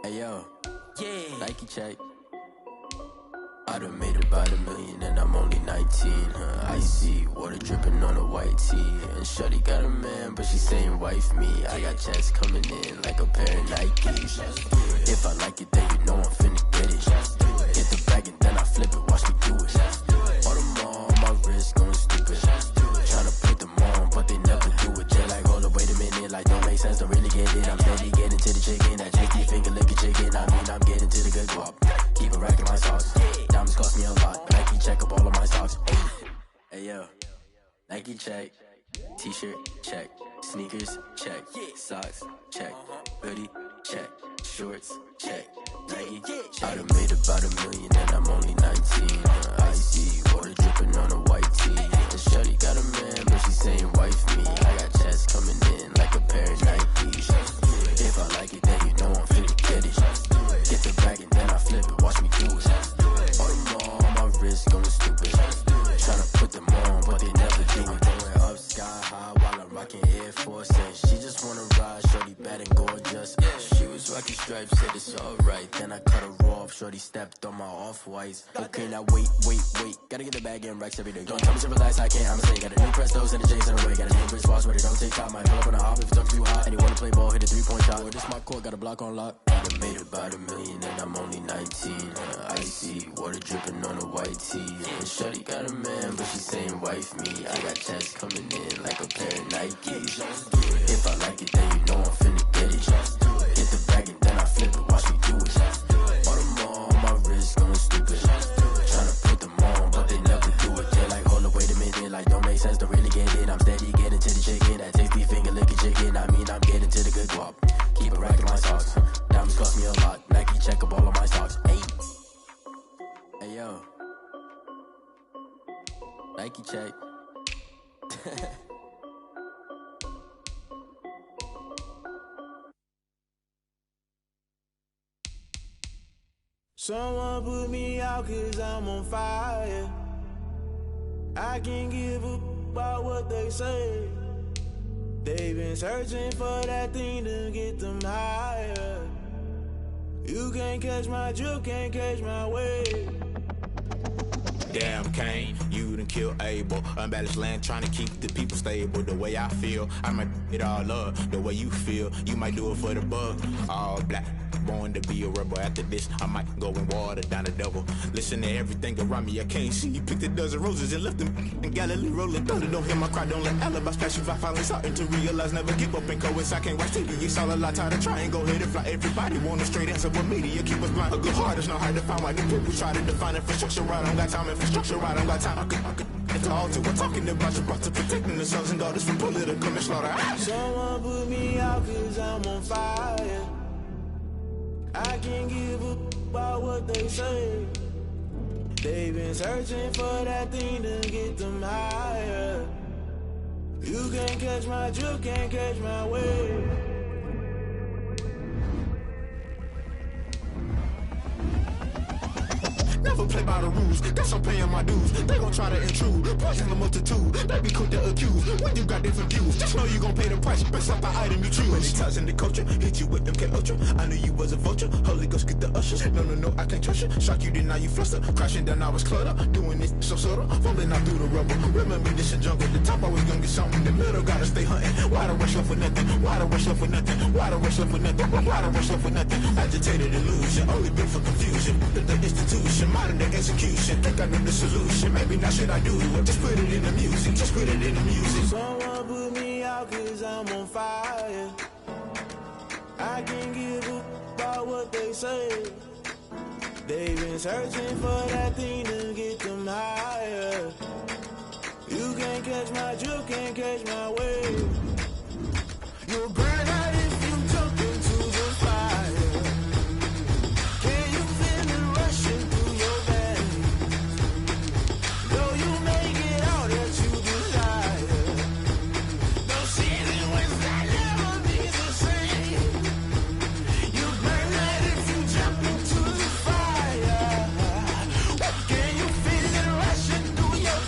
Hey yo, Nike check. I done made about $1 million and I'm only 19. Icy water dripping on a white tee. And shorty got a man, but she saying wife me. I got checks coming in like a pair of Nikes. If I like it, then you know I'm finna get it. Get the bag and then I flip it, watch me do it. All them all on my wrist going stupid. Tryna put them on, but they never do it. They're like, hold up, wait a minute, like don't make sense, don't really get it. I'm steady getting to the chicken, that tasty finger licking chicken. I mean, I'm getting to the good guap. Keep a rack in my sauce. Diamonds cost me a lot. Nike check up all of my socks. Hey yo, Nike check. T-shirt check. Sneakers check. Socks check. Hoodie check. Shorts check. Nike check. I done made about $1 million and I'm only 19. Icy water dripping on a white tee. And shorty got a man, but she saying wife me. I got checks coming in like a pair of Nikes. If I like it, then you know I'm finna get it. Get the bag and then I flip it, watch me do it. All them all on my wrist going stupid. Tryna put them on, but they never do it. Going up sky high while I'm rocking Air Force. And she just wanna ride, shorty bad and gorgeous. She was rocking stripes, said it's alright. Then I cut her off, shorty stepped on my off-whites. Okay, now wait. Gotta get the bag and racks every day. Don't tell me to relax, I can't, I'ma say. Got a new Prestos and a J's in the way. Got a new wrist watch, but it don't take time. Might pull up on a hop if it's too hot. And you wanna play ball, hit a 3-point shot. Well, this my court, got a block on lock. I done made about $1 million and I'm only 19. Icy water dripping on a white tee. And shorty got a man, but she saying wife me. I got checks coming in like a pair of Nikes. If I like it, then you know I'm finna get it. Get the bag and then I flip it, watch me do it. All them all on my wrist going stupid. Tryna put them on, but they never do it. They're like, hold up, wait a minute, like don't make sense, don't really get it. I'm steady getting to the chicken, that tasty finger licking chicken. I mean, I'm getting to the good guap. Keep a rack in my socks. Diamonds cost me a lot. Nike check up all of my stocks. Hey yo, Nike check. Someone put me out 'cause I'm on fire. I can't give up about what they say. They've been searching for that thing to get them higher. You can't catch my drift, can't catch my wave. Damn, Kane, you done killed Abel. Unbalanced land, trying to keep the people stable. The way I feel, I might it all up. The way you feel, you might do it for the bug. All black, born to be a rebel. After this, I might go and water down the devil. Listen to everything around me, I can't see. You picked a dozen roses and left them in Galilee rolling thunder. Don't hear my cry, don't let alibis pass you. I finally starting to realize, never give up and coast. I can't watch TV, it's all a lot. Tired of trying, go ahead and fly. Everybody want a straight answer, but media keep us blind. A good heart is not hard to find. Why the people try to define infrastructure right? I don't got time, infrastructure right, I don't got time. I could it's all to. We're talking about you, brought to protecting the sons and daughters from political and slaughter. Someone put me out 'cause I'm on fire. I can't give up about what they say. They've been searching for that thing to get them higher. You can't catch my drift, can't catch my wave. Never play by the rules, that's I'm paying my dues. They gon' try to intrude, poison the multitude. They be quick to accuse, when you got different views. Just know you gon' pay the price, best up the item you choose. Many times in the culture, hit you with them K-Ultra. I knew you was a vulture, Holy Ghost get the ushers. No, I can't trust you. Shock you, then now you fluster. Crashing down, I was cluttered. Doing this so subtle, falling out through the rubble. Remember this a jungle, the top always gonna get something. The middle gotta stay hunting. Why the rush left for nothing? Why the rush left for nothing? Why the rush left for nothing? Why the rush left for nothing? Agitated illusion, only built for confusion. The institution, modern day execution. Think I know the solution. Maybe not should I do it? Just put it in the music. Just put it in the music. Someone put me out 'cause I'm on fire. I can't give up about what they say. They've been searching for that thing to get them higher. You can't catch my drift, can't catch my wave. You'll burn out if you jump into the fire. Can you feel it rushing through your veins? Though you make it all that you desire. No season when that never be the same. You burn out if you jump into the fire. Can you feel it rushing through your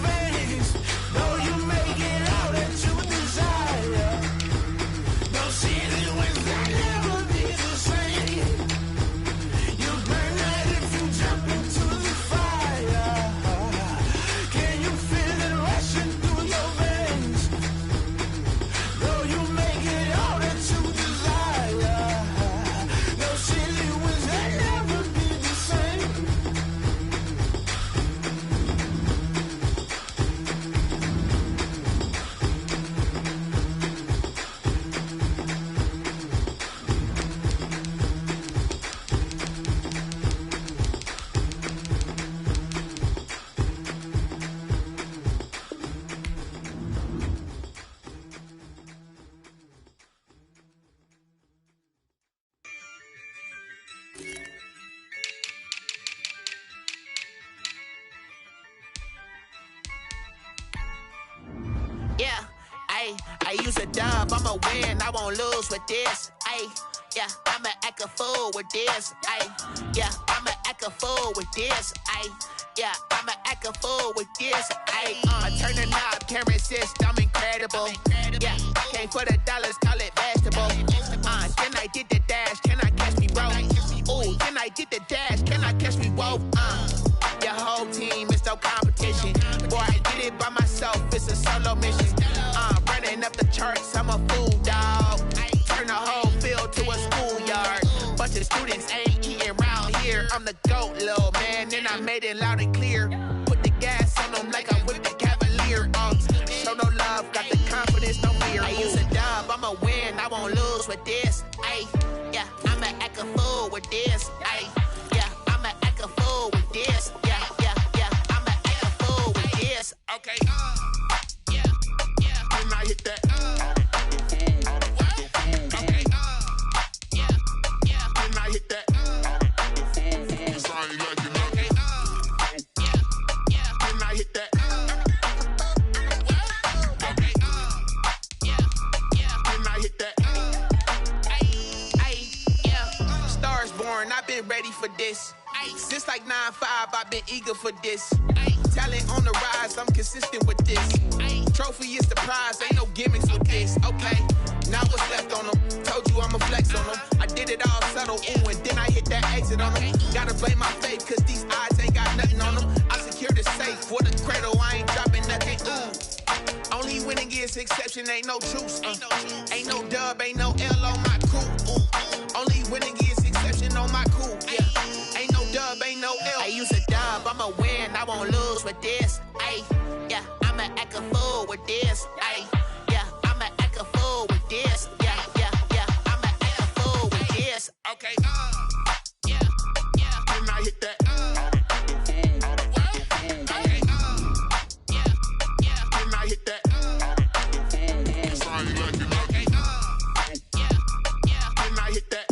veins? Though you make it all that you desire. win, I won't lose with this. Ayy, yeah, I'ma act a fool with this. Ayy, yeah, I'ma act a fool with this. Ayy, yeah, I'ma act a fool with this. Ayy, turn the knob, camera assist, I'm incredible. Yeah, came for the dollars, call it vegetable. Then I did the dash, can I catch me, bro? Ooh, then I did the dash, can I catch me, whoa? Your whole team is no competition. Boy, I did it by myself, it's a solo mission. Running up the charts, I'm a fool, dog. Turn the whole field to a schoolyard. Bunch of students ain't eating round here. I'm the GOAT, little man, and I made it loud and clear. Put the gas on them like I'm with the Cavalier. Show no love, got the confidence, no fear. I use a dub, I'ma win, I won't lose with this. Ayy, yeah, I'ma act a fool with this. Ayy, yeah, I'ma act a fool with this. Yeah, yeah, yeah, I'ma act a fool with this. Okay, yeah, yeah, when I hit that. Okay, yeah, yeah, when I hit that. Cause I ain't like it. Okay, yeah, yeah, when I hit that. Okay, yeah, yeah, when I hit that. Yeah, Stars born, I've been ready for this. Since like 9-5, I've been eager for this. Talent on the rise, I'm consistent with this. Trophy is the prize, ain't no gimmicks with this. Okay, now what's left on them? Told you I'ma flex on them. I did it all subtle, ooh, and then I hit that exit on them. Gotta blame my faith, cause these odds ain't got nothing on them. I secure the safe for the cradle, I ain't dropping nothing, ooh. Only winning is exception, ain't no truce. Ain't no dub, ain't no L on my crew. Only winning is exception on my crew. Yeah, ain't no dub, ain't no L. I use a dub, I'ma win, I won't lose with this. Ayy, yeah, I'ma act a fool with this. Ayy, yeah, I'ma act a fool with this. Yeah, yeah, yeah, I'ma act a fool with this. Okay, yeah, yeah, when I hit that. Okay, yeah, yeah, when I hit that. Cause I ain't like it. Okay, yeah, yeah, when I hit that.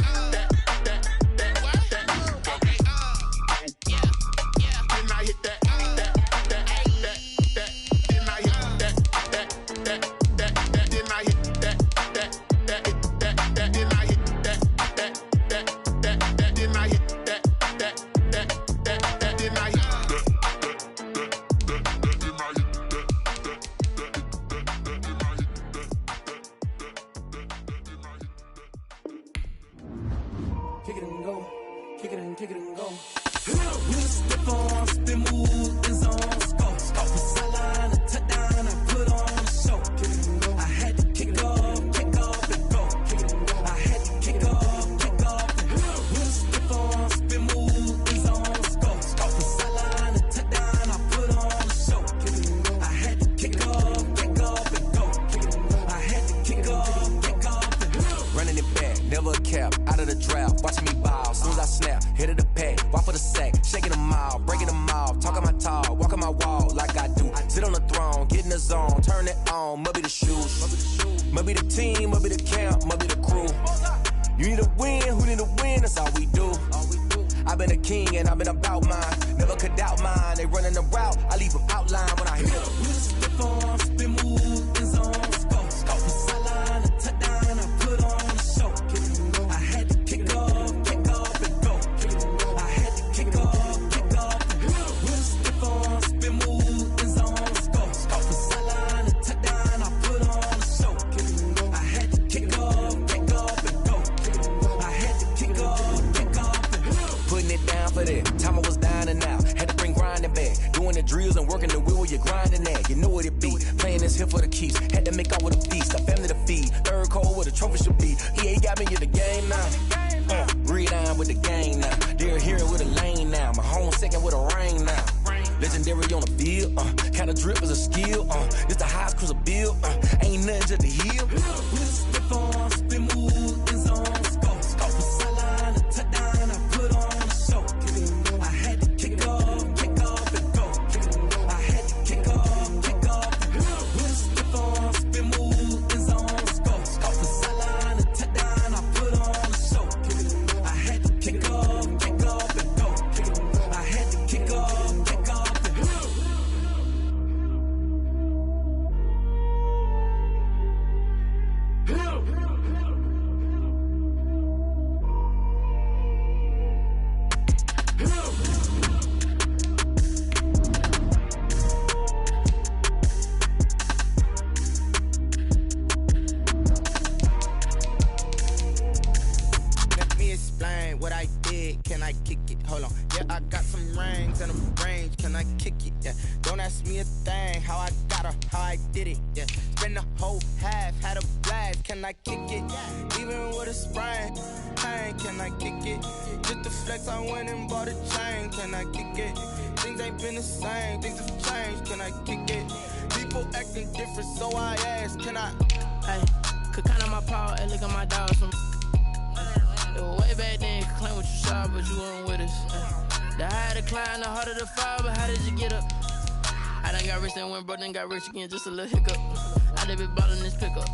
Okay, yeah, yeah, when I hit that. Then I hit that. Then I hit that. Then I hit that. Then I hit that. Then I hit Kick it and go, kick it and go. Step on, spin move, is on scope. The sideline, a touchdown, I put on the show. I had to kick off and go. I had to kick off and go. Step on, spin move, is on scope. The sideline, a touchdown, I put on the show. I had to kick off and go. I had to kick off and go. Running it back, never a cap, out of the drought, watching me ball. Soon as I snap, hit of the pack, walk for the sack, shaking them out, breaking them off, talking my talk, walking my wall like I do. Sit on the throne, get in the zone, turn it on, must be the shoes, must be the team, must be the camp, must be the crew. You need a win, who need a win, that's all we do. I've been a king and I've been about mine, never could doubt mine. They running the route, I leave them outline when I hit them. Step on, spin move, is on scope. The sideline, a touchdown, I put on the show. I had to kick off and go. I had to kick off and go. Step on, spin move, is on scope. The sideline, a touchdown, I put on the show. I had to kick off and go. I had to kick off and go. Putting it down for that, time I was down and out, had to bring grinding back, doing the drills and working the wheel where you're grinding at, you know what it be, playing this here for the keeps, had to make out with a feast, a family to feed, third cold where the trophy should be, EA got me in the game now, read on with the game now, they're here with a lane now, my home second with a rain now, legendary on the field, kind of drip is a skill, this the highest cruiser bill, ain't nothing just the hill. Step on, spin move, is on scope. The sideline, a touchdown, I put on the show. I had to kick off and go. I had to kick off and go. Step on, spin move, is on scope. The sideline, a touchdown, I put on the show. I had to kick off and go. I had to kick off and go. I kick it? Hold on. Yeah, I got some rings and a range. Can I kick it? Yeah. Don't ask me a thing. How I got her, how I did it. Yeah. Spend the whole half, had a blast. Can I kick it? Even with a sprain. Pain, can I kick it? Just the flex, I went and bought a chain. Can I kick it? Things ain't been the same. Things have changed. Can I kick it? People acting different, so I ask. Can I? Hey, could count on my power and look at my dogs from. It was way back then, could claim what you saw, but you weren't with us. The higher the climb, the harder the fall, but how did you get up? I done got rich, then went broke, then got rich again, just a little hiccup. I done been ballin' this pickup.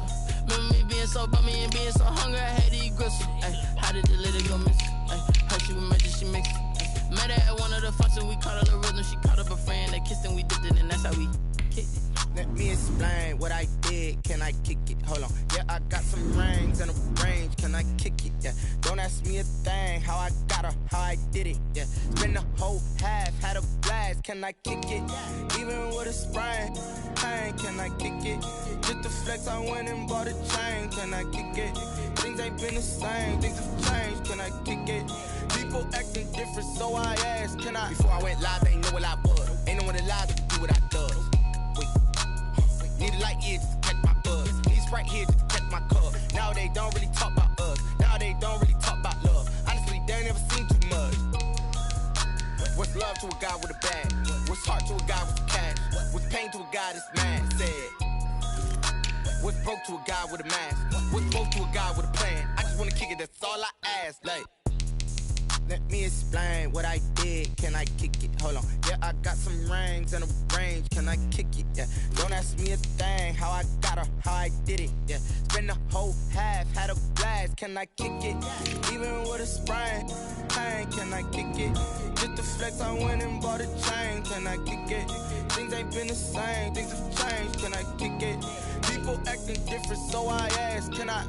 Remember me being so bummy and being so hungry, I had to eat gristle. Ay, how did the lady go miss? Her she was magic, she mixed it. Met her at one of the functions, we caught her the rhythm, she caught up a friend, they kissed and we dipped it, and that's how we kicked it. Let me explain what I did. Can I kick it? Hold on. Yeah, I got some rings and a range. Can I kick it? Yeah. Don't ask me a thing. How I got her, how I did it. Yeah. Spend the whole half, had a blast. Can I kick it? Even with a sprain. Pain, can I kick it? Just the flex, I went and bought a chain. Can I kick it? Things ain't been the same. Things have changed. Can I kick it? People acting different, so I asked. Can I? Before I went live, they ain't know what I was. Ain't no one alive to do what I does. Need a light here just to catch my buzz. Need Sprite here just to catch my cup. Now they don't really talk about us. Now they don't really talk about love. Honestly, they ain't never seen too much. What's love to a guy with a bag? What's heart to a guy with cash? What's pain to a guy that's mad? Said. What's broke to a guy with a mask? What's broke to a guy with a plan? I just wanna kick it, that's all I ask. Like, let me explain what I did. Can I kick it? Hold on. Yeah, I got some rings and a range. Can I kick it? Yeah. Don't ask me a thing. How I got her, how I did it. Yeah. Spend the whole half, had a blast. Can I kick it? Even with a sprain. Pain, can I kick it? Just the flex, I went and bought a chain. Can I kick it? Things ain't been the same. Things have changed. Can I kick it? People acting different, so I ask. Can I?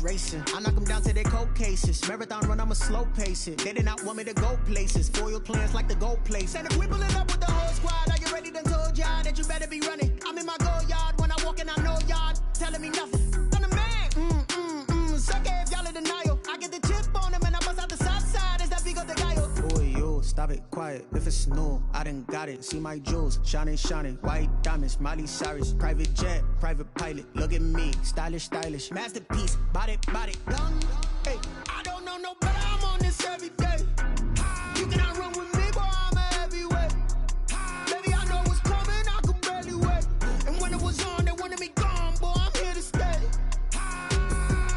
Racing. I knock them down to their cold cases. Marathon run, I'ma slow pace it. They did not want me to go places. Foil plans like the gold place. And if we pulling up with the whole squad, are you ready? Done told y'all that you better be running. I'm in my go yard when I walk in, I know y'all telling me nothing. I'm the man. Suck it if y'all in denial. I get the chip on them and I bust out the south side. Is that Vigo de Gallo? Boy, yo, stop it, quiet. If it's new, I done got it. See my jewels, shining, shining. White diamonds, Miley Cyrus. Private jet, private pilot. Look at me, stylish, stylish. Masterpiece, body, body. Hey, I don't know no better. I'm on this every day. You cannot run with me, boy. I'm a heavyweight. Baby, I know what's coming. I could barely wait. And when it was on, they wanted me gone, boy. I'm here to stay.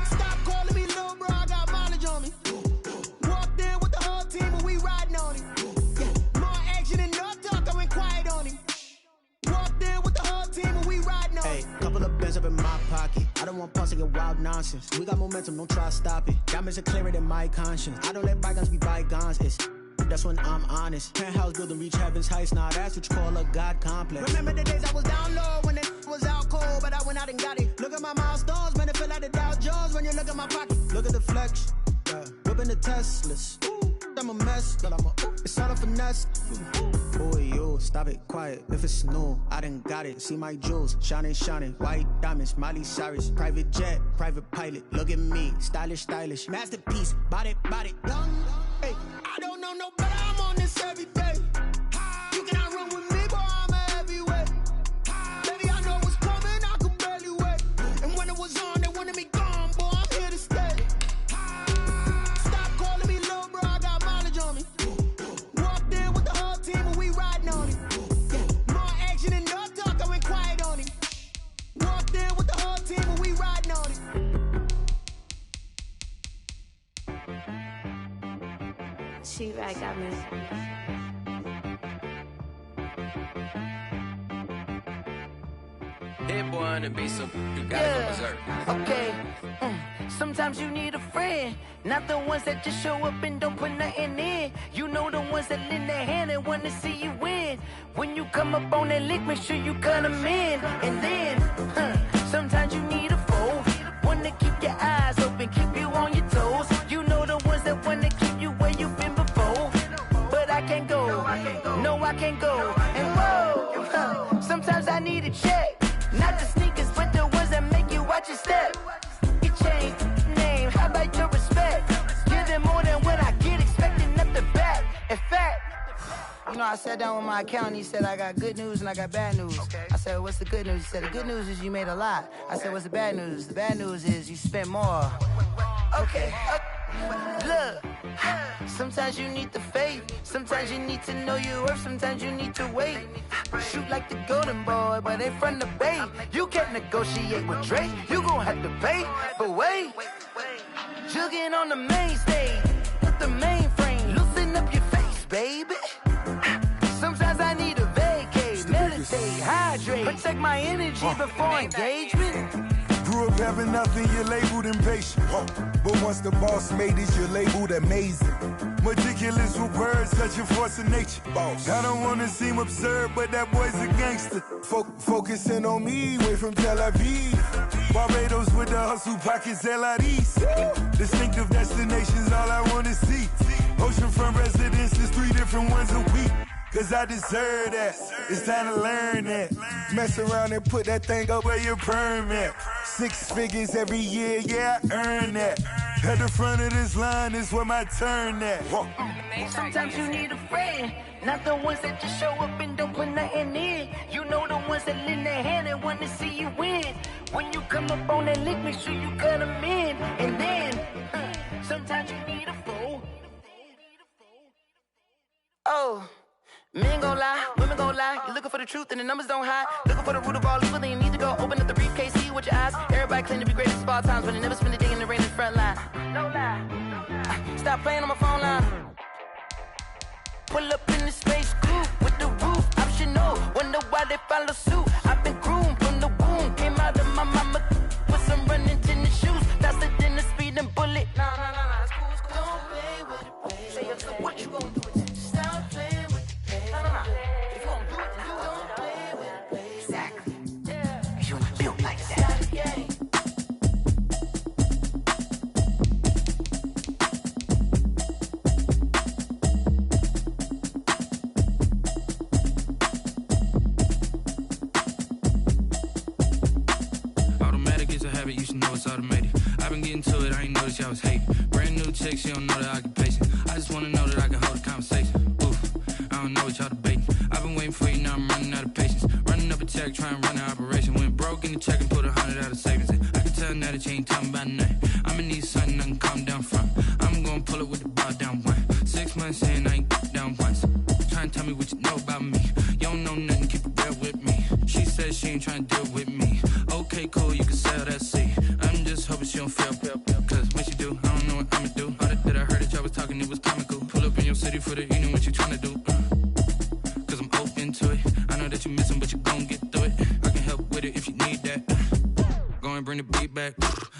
Stop calling me little bro. I got mileage on me. Walked in with the whole team and we riding on him. Yeah, more action and no talk. I went quiet on him. Walked in with the whole team and we riding on him. Hey, couple of bands up in my pocket. I don't want pause to get wild nonsense. We got momentum, don't try to stop it. Diamonds are clearer than my conscience. I don't let bygones be bygones. That's when I'm honest. Penthouse building, reach heaven's heights. Nah, that's what you call a God complex. Remember the days I was down low when it was out cold, but I went out and got it. Look at my milestones, man, it feel like the Dow Jones when you look at my pocket. Look at the flex, yeah. Whipping the Teslas. I'm a mess, but it's all a finesse. Boy, yo, stop it, quiet. If it's new, I done got it. See my jewels, shining, shining. White diamonds, Miley Cyrus. Private jet, private pilot. Look at me, stylish, stylish. Masterpiece, body, body. Hey, I don't know no better. I'm on this every day. You cannot run with me, boy. I'm a heavyweight. Baby, I know what's coming. I could barely wait. She-Rag got me. Hit boy on the beat, so you gotta go berserk. Okay. Sometimes you need a friend, not the ones that just show up and don't put nothing in. You know the ones that lend their hand and wanna see you win. When you come up on that lick, make sure you cut them in. And then, sometimes you need a foe, one to keep your eyes open, keep you on your toes. You know the ones that wanna keep you where you've been before. But I can't go, no I can't go. And whoa, sometimes I need a check. Not the sneakers, but the ones that make you watch your step. You change name, how about your respect? Give them more than what I get, expecting up the back. In fact, you know, I sat down with my accountant, he said, I got good news and I got bad news. Okay. I said, what's the good news? He said, the good news is you made a lot. I said, what's the bad news? The bad news is you spent more. Okay. Look, sometimes you need the faith, sometimes you need to know your worth, sometimes you need to wait. Shoot like the golden boy, but they from the bay. You can't negotiate with Drake, you gon' have to pay. But wait, jugging on the main stage, with the mainframe, loosen up your face, baby. Sometimes I need a vacate, meditate, hydrate, protect my energy before engagement. Grew up having nothing, you're labeled impatient. But once the boss made it, you're labeled amazing. Meticulous with words, such a force of nature. Boss. I don't wanna seem absurd, but that boy's a gangster. Focusing on me, way from Tel Aviv. Barbados with the hustle pockets, LIDs. Distinctive destinations, all I wanna see. Oceanfront residences, 3 different ones a week. Cause I deserve that, it's time to learn that. Mess around and put that thing up where your permit. 6 figures every year, yeah, I earn that. At the front of this line is where my turn at. Sometimes you need a friend, not the ones that just show up and don't put nothing in. You know the ones that lend their hand and want to see you win. When you come up on that lick, make sure you cut them in. And then, sometimes you need a foe. Oh. Men gon' lie, women gon' lie. You're looking for the truth and the numbers don't hide. Looking for the root of all evil, then you need to go open up the briefcase, see with your eyes. Everybody claim to be great at all times, but they never spend a day in the rain in the front line. No lie. Stop playing on my phone line. Pull up in the space coupe with the roof optional. Wonder why they follow suit. I've been groomed from the womb. Came out of my mama with some running tennis shoes. Faster than the speeding bullet. No, that's cool, it's cool. Don't play with it, baby. Say up, so what you gon' do? Stop playing. If you gon' do it, then you don't play with it, baby. Exactly. Yeah. You built like that. Automatic is a habit, you should know it's automated. I've been getting to it, I ain't noticed y'all was hating. Brand new chick, she don't know the occupation. I just wanna know that I can hold a conversation. I don't know what y'all debating. I've been waiting for you, now I'm running out of patience. Running up a check, trying to run an operation. Went broke in the check and put 100 out of savings in. I can tell now that you ain't talking about nothing. I'ma need something I can calm down from. I'm gonna pull it with the bar down one. 6 months in, I ain't down once. Trying to tell me what you know about me. You don't know nothing, keep it real with me. She said she ain't trying to deal with me. Okay, cool, you can sell that seat. I'm just hoping she don't fail. Cause when she do, I don't know what I'ma do. All that I heard that y'all was talking, it was comical. Pull up in your city for the evening, what you trying to do? Cause I'm open to it. I know that you missing, but you gon' get through it. I can help with it if you need that. Go and bring the beat back.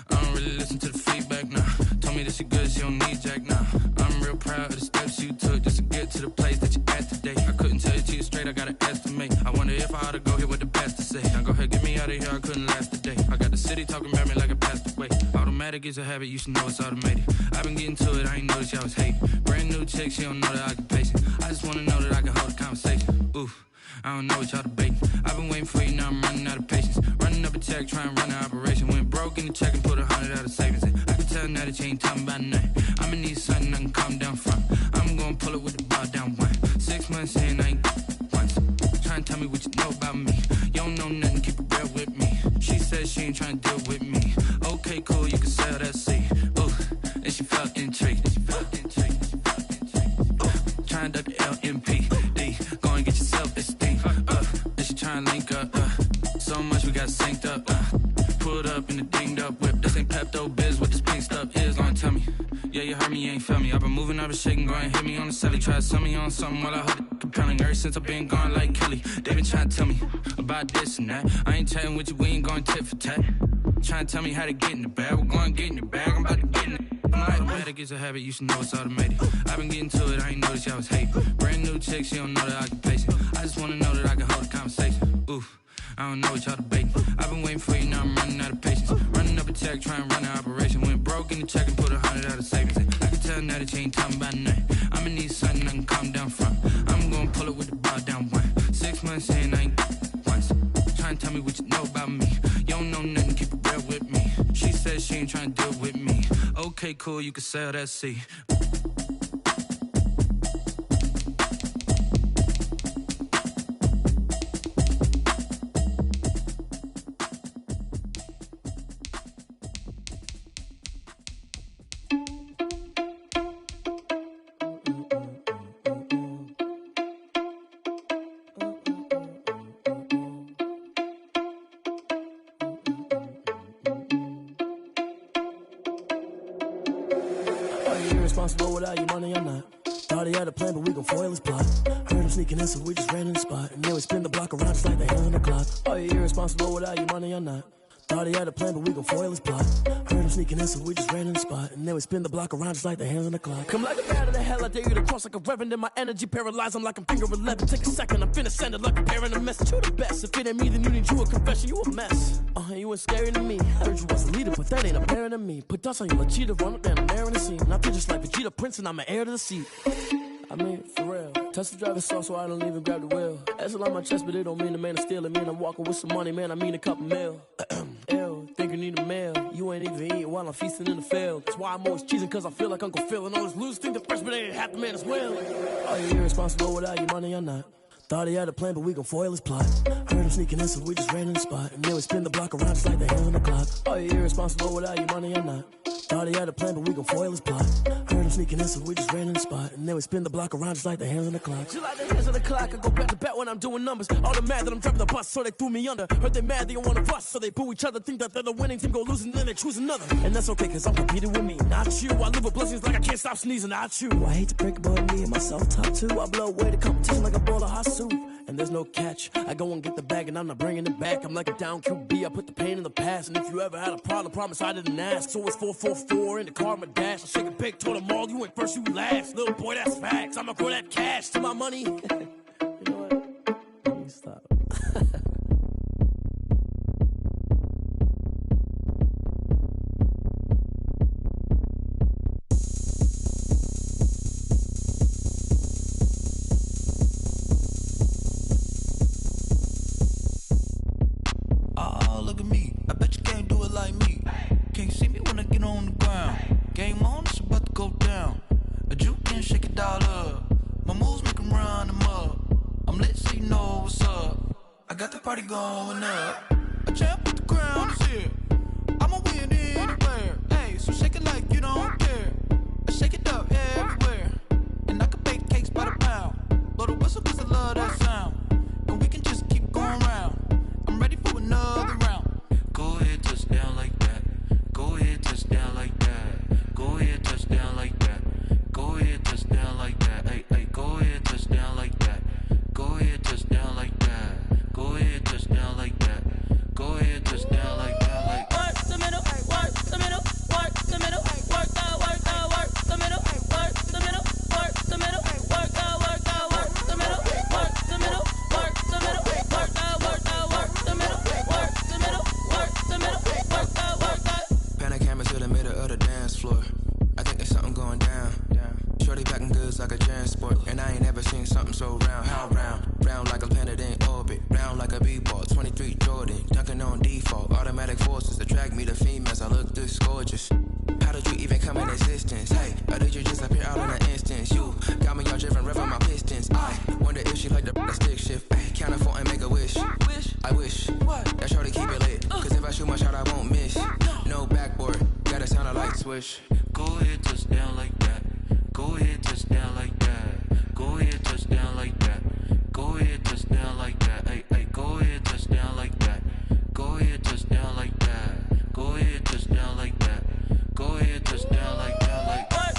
I don't really listen to the feedback, nah. Told me that she good, she don't need Jack, nah. I'm real proud of the steps you took just to get to the place that you at today. I couldn't tell you to you straight, I gotta estimate. I wonder if I ought to go here with the best to say. Now go ahead, get me out of here, I couldn't last a day. I got the city talking about me like I passed away. Automatic is a habit, you should know it's automated. I've been getting to it, I ain't noticed y'all was hating. Brand new chick, she don't know the occupation. I just wanna know that I can hold a conversation. Oof, I don't know what y'all debating. I've been waiting for you, now I'm running out of patience. Running up a check, trying to run an operation. Went broke in the check and put 100 out of savings in. I can tell now that you ain't talking about nothing. I'ma need something I can calm down from. I'm gonna pull it with the bar down one. 6 months in, I ain't once. Trying to tell me what you know about me. You don't know nothing, keep it real with me. She said she ain't trying to deal with me. Okay, cool, you can sell that seat. Ooh, and she felt intrigued. Trying to duck the LMPD. Go and get your self-esteem. And she trying to link up. So much we got synced up. Pulled up in the dinged up whip. This ain't Pepto-Biz, what this pink stuff is. Long tell me, Yeah, you heard me, you ain't felt me. I've been moving, I've been shaking, go and hit me on the celly. Try to sell me on something while I hold it compelling. Ever since I've been gone like Kelly, they been trying to tell me about this and that. I ain't chatting with you, we ain't going tit for tat. Trying to tell me how to get in the bag, we're going to get in the bag, I'm about to get in it. Automatic is a habit, you should know it's automated. I've been getting to it, I ain't noticed y'all was hating. Brand new chick, she don't know that I can pace it. I just wanna know that I can hold a conversation. Oof, I don't know what y'all debating. I've been waiting for you, now I'm running out of patience. Running up a check, trying to run an operation. Went broke in the check and put 100 out of savings. I can tell now that you ain't talking about nothing. I'ma need something I can calm down from. I'm gonna pull it with the bar down one. 6 months in, I ain't once. Trying to tell me what you know about me. You don't know nothing, keep it real with me. She said she ain't trying to deal with me. Okay, cool, you can sell that seat. Irresponsible without your money or not. Thought he had a plan, but we gon' foil his plot. Heard him sneaking in, so we just ran in the spot. And then we spin the block around just like the hand on the clock. Are you irresponsible without your money or not? Thought he had a plan, but we gon' foil his plot. Heard him sneaking in, so we just ran in the spot. And then we spin the block around just like the hands on the clock. Come like a bat of the hell, I dare you to cross like a reverend. In my energy paralyzed, I'm like I'm finger 11. Take a second, I'm finna send it like a parent a message. You the best, if it ain't me, then you need you a confession. You a mess, you ain't scary to me. Heard you was a leader, but that ain't apparent to me. Put dust on you, Cheetah, run up down the air in the scene. And I feel just like Vegeta Prince, and I'm an heir to the seat. I mean, for real. Touch the driver's sauce so I don't even grab the wheel. That's on my chest, but it don't mean the man is stealing. Man, I'm walking with some money, man, I mean a couple mil. Ew, think you need a meal. You ain't even eating while I'm feasting in the field. That's why I'm always cheesing, cause I feel like Uncle Phil. And all those losers think the freshman ain't half the man as well. Are you irresponsible without your money or not? Thought he had a plan, but we gon' foil his plot. Heard him sneaking in, so we just ran in the spot. And then we spin the block around just like the hands on the clock. Are you irresponsible without your money or not? Thought he had a plan, but we gon' foil his plot. Heard him sneaking in, so we just ran in the spot. And then we spin the block around just like the hands on the clock. Just like the hands on the clock, I go back to back when I'm doing numbers. All the mad that I'm driving the bus, so they threw me under. Heard they mad, they don't wanna bust, so they boo each other. Think that they're the winning team, go losing, then they choose another. And that's okay, cause I'm competing with me, not you. I live with blessings like I can't stop sneezing, not you. I hate to break it, but me and myself top two. I blow away the competition like a bowl of hot soup. And there's no catch, I go and get the bag and I'm not bringing it back. I'm like a down QB, I put the pain in the past. And if you ever had a problem, promise I didn't ask. So it's 444 in the car, my dash. I shake a big, told them all, you ain't first, you last. Little boy, that's facts, I'ma grow that cash to my money. You know what, let me stop. Look at me, I bet you can't do it like me. Can't see me when I get on the ground. Game on, it's about to go down. A juke and shake it all up. My moves make them run them up. I'm lit so you know what's up. I got the party going up. A champ with the ground is here. I'ma win anywhere. Hey, so shake it like you don't care. I shake it up everywhere. And I can bake cakes by the pound. Blow the whistle cause I love that sound. And we can just keep going round. I'm ready for another round. Go ahead, touch down like that. Go ahead, touch down like that. Go ahead, touch down like that. Go ahead, touch down like that. Hey, hey, go ahead, touch down like that. Go ahead, touch down like that. Go ahead, touch down like that. Go ahead, touch down like that. Like work the middle, work the middle, work the middle, work the middle, work the middle, work the middle, work the middle, work the middle, work the middle, work the middle, work the middle, work the middle, work the Pan a camera to the middle of the dance floor. I think there's something going down. Shorty packing goods like a transport. And I ain't never seen something so round. How round? Round like a planet in orbit. Round like a b-ball. 23 Jordan. Dunking on default. Automatic forces attract me to females. I look this gorgeous. How did you even come in existence? Hey, or did you just appear out in an instance? You got me all driven, revving my pistons. I wonder if she like the stick shift. Hey, count a 4 and make a wish. I wish that shorty keep it lit. Cause if I shoot my shot, I won't miss. No backboard, gotta sound a light switch. Go ahead, touch down like that. Go ahead, touch down like that. Go ahead, touch down like that. Go ahead, touch down like that. Hey, hey, go ahead, touch down like that. Go ahead, touch down like that. Go ahead, touch down like that. Go ahead, touch down like that. Like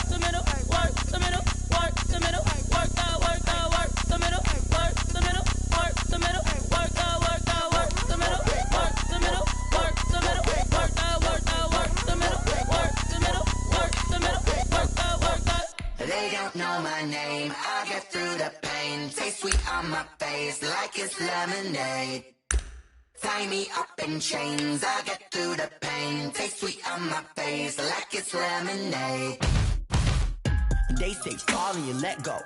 on my face like it's lemonade. Tie me up in chains, I get through the pain. Taste sweet on my face like it's lemonade. They say fall and you let go,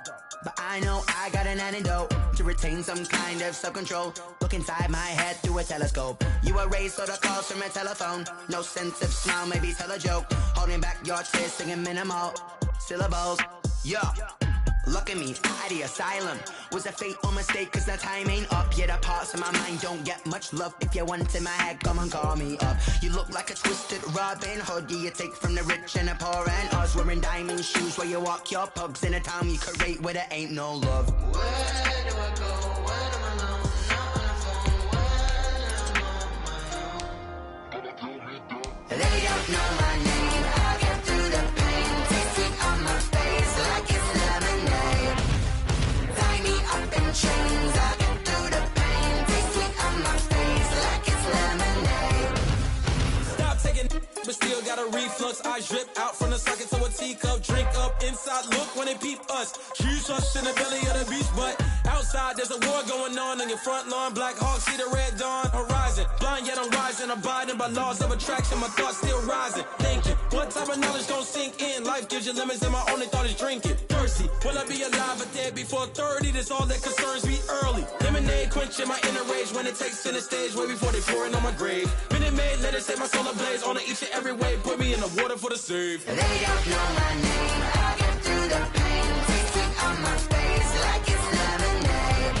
but I know I got an antidote to retain some kind of self-control. Look inside my head through a telescope. You erase all the calls from a telephone. No sense of smile, maybe tell a joke. Holding back your tears, singing minimal syllables. Yeah. Look at me, out of the asylum. Was a fate or mistake, cause the time ain't up. Yeah, the parts of my mind don't get much love. If you want in my head, come and call me up. You look like a twisted Robin Hood. Yeah, you take from the rich and the poor and us. Wearing diamond shoes where you walk your pugs in a town you create where there ain't no love. Where do I go when I'm alone? Not on the phone when I'm on my own. They don't know my name, I get through the pain. Taste sweet on my face like it's lemonade. Tie me up in chains, I get through the pain. Taste sweet on my face like it's lemonade. Stop taking but still got a reflux. I drip out from the socket to a teacup. Drink up inside, look when they peep us. Shoes us in the belly of the beast, but outside there's a war going on your front lawn. Black Hawk, see the red dawn horizon. Blind yet I'm rising, abiding by laws of attraction. My thoughts still rising, thinking what type of knowledge gon' sink in? Life gives you lemons and my only thought is drinking. Thirsty, will I be alive or dead before 30? That's all that concerns me early. Lemonade quenching my inner rage when it takes center stage way before they pour it on my grave. Minute Maid, let it set my soul ablaze on each and every way. Put me in the water for the save. They don't know my name, I get through the pain. Taste sweet on my face like it's lemonade.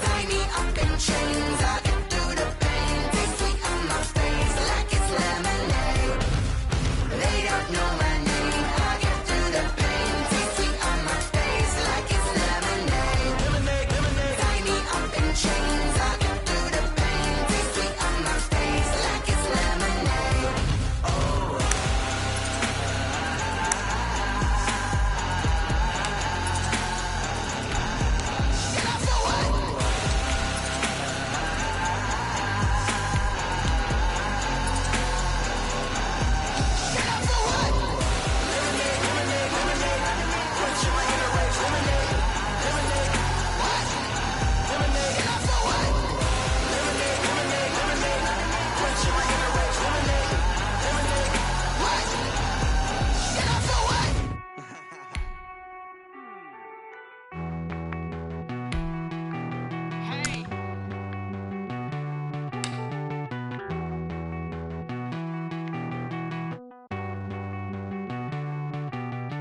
Tie me up in chains, I get through the pain. Taste sweet on my face like it's lemonade. They don't know my name, I get through the pain. Taste sweet on my face like it's lemonade. Lemonade, lemonade. Tie me up in chains, I get through the pain. Taste sweet on my face like it's lemonade. Oh.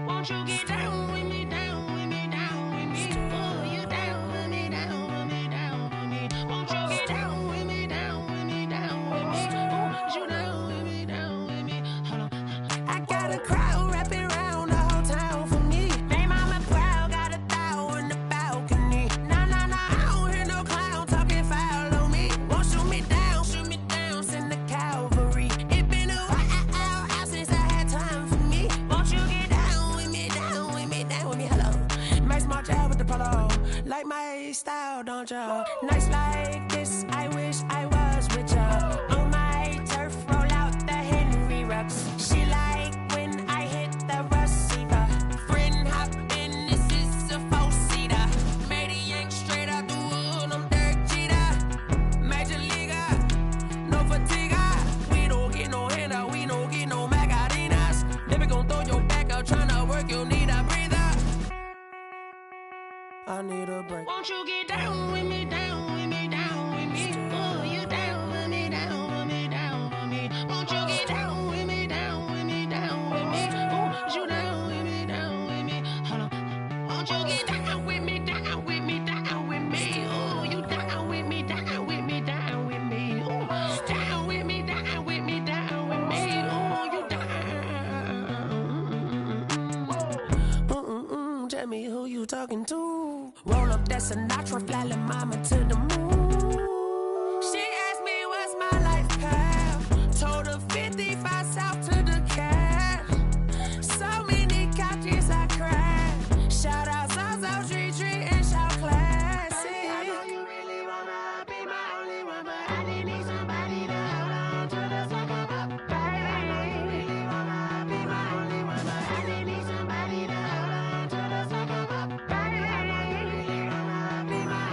Won't you get down with me, down with me, down with me? Oh, you down with me, down with me, down with me. Won't you get down with me, down with me, down with me? Oh, you down with me, down with me? Hold on. I got a crowd wrapping around the whole town for me. They mama proud, got a thou in the balcony. Nah, nah, nah, I don't hear no clown talking foul on me. Won't shoot me down, send the cavalry. It been a while since I had time for me. Won't you get down with me, down with me, down with me? Hello. Max March out with the polo. Like my style, don't ya? Nights like this, I wish I was with ya. On my turf, roll out the Henry Rux. She like when I hit the receiver. Friend hop in, this is a four-seater. Made a yank straight out the wood, I'm Derek Jeter. Major leaguer, no fatigue. We don't get no handout, we don't get no Magarinas. Never gon' throw your back out, tryna work, you need a breather. I need a break. Won't you get down with me, down with me, down with me? Oh, you down with me, down with me, down with me? Won't you get down with me, down with me, down with me? Oh, you down with me, down with me? Hold on. Won't you get down with me, down with me, down with me? Oh, you down with me, down with me, down with me? Oh, down with me, down with me, down with me? Oh, you down. Tell me who you talking to. Roll up that Sinatra, fly la mama to the moon. She asked me what's my life path. Told her 55 south to the cab. So many couches I cried. Shout out South Street and shout classic. I know you really wanna be my only one, but I didn't need somebody to hold on to the second up. I know you really wanna be my only one, but I didn't need somebody to hold on to the second up. I know you really wanna be my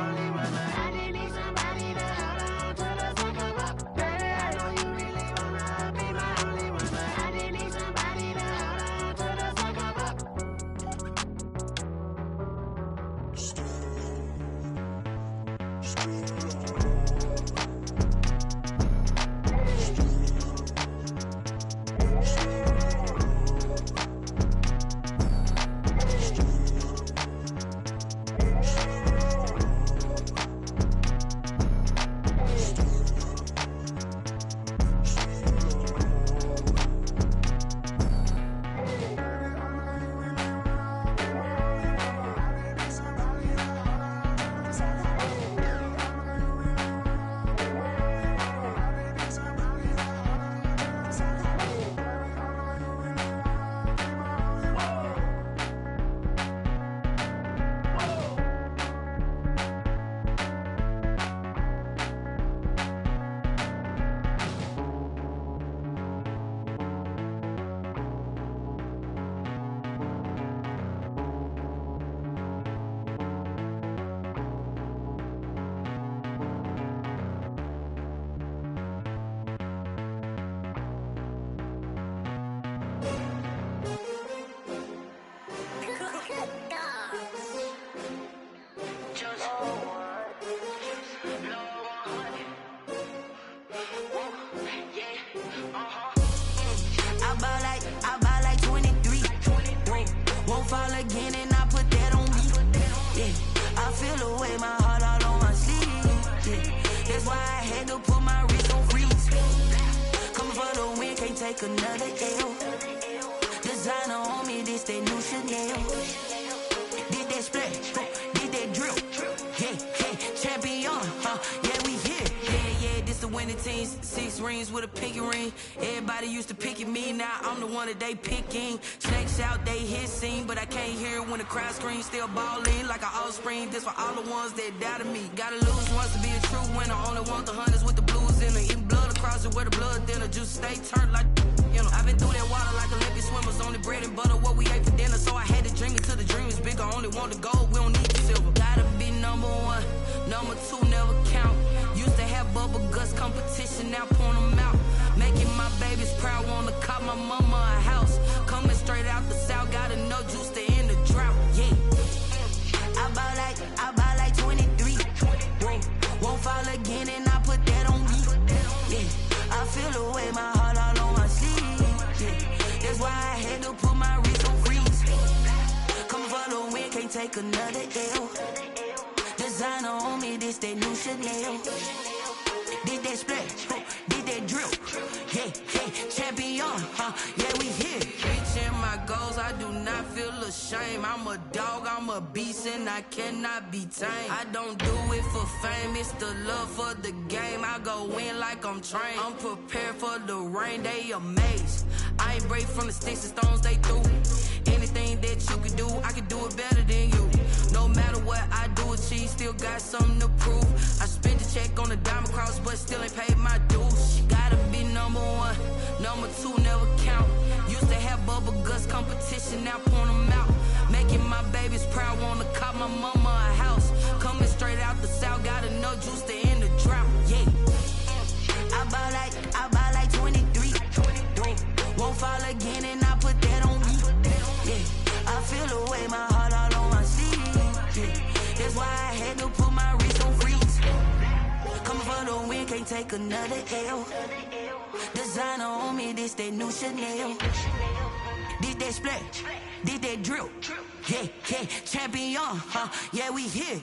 again and I put that on me. Yeah, I feel the way, my heart all on my sleeve. Yeah, that's why I had to put my wrist on freeze. Coming for the win, can't take another L. Designer on me, this that new Chanel. Did that split, did that drill. Yeah, champion, yeah, we here. Yeah, this the winning team. 6 rings with a pinky ring. Everybody used to pick at me, now I'm the one that they picking. Snakes out, they hit scene, but I can't hear it when the crowd screams. Still ballin' like an offspring. This for all the ones that doubted me. Gotta lose once to be a true winner. Only want the hunters with the blues in it. Eating blood across it where the blood thinner. Juice stay turned like, you know. I've been through that water like Olympic swimmers. Only bread and butter, what we ate for dinner. So I had to dream until the dream is bigger. Only want the gold, we don't need the silver. Gotta be number 1, number 2 never count. Used to have bubble guts competition, now point them out. Making my babies proud, wanna cop my mama a house. Coming straight out the south, gotta know juice to end the drought. Yeah, I buy like 23. Won't fall again and I put that on me. Yeah, I feel the way, my heart all on my sleeve. Yeah, that's why I had to put my wrist on freeze. Coming for the win, can't take another L. Designer on me, this that new Chanel. Did that split, did that drill. Yeah, champion, yeah, we here. Reaching my goals, I do not feel ashamed. I'm a dog, I'm a beast, and I cannot be tamed. I don't do it for fame, it's the love for the game. I go in like I'm trained. I'm prepared for the rain, they amazed. I ain't break from the sticks and stones they threw. Anything that you could do, I could do it better than you. No matter what I do, achieve, still got something to prove. I spent the check on the diamond cross, but still ain't paid my dues. Gotta be number 1, number 2 never count. Used to have bubble guts competition, now point them out. Making my babies proud, wanna cop my mama a house. Coming straight out the south, gotta know juice to end the drought. Yeah, I buy like 23. Won't fall again and I put that on me. Yeah, I feel the way, my heart all on my sleeve. Yeah, that's why I had to put my wrist on freeze. Coming for the win, can't take another L. Designer on me, this that new Chanel. Did that split, did that drill. Yeah, champion, yeah, we here.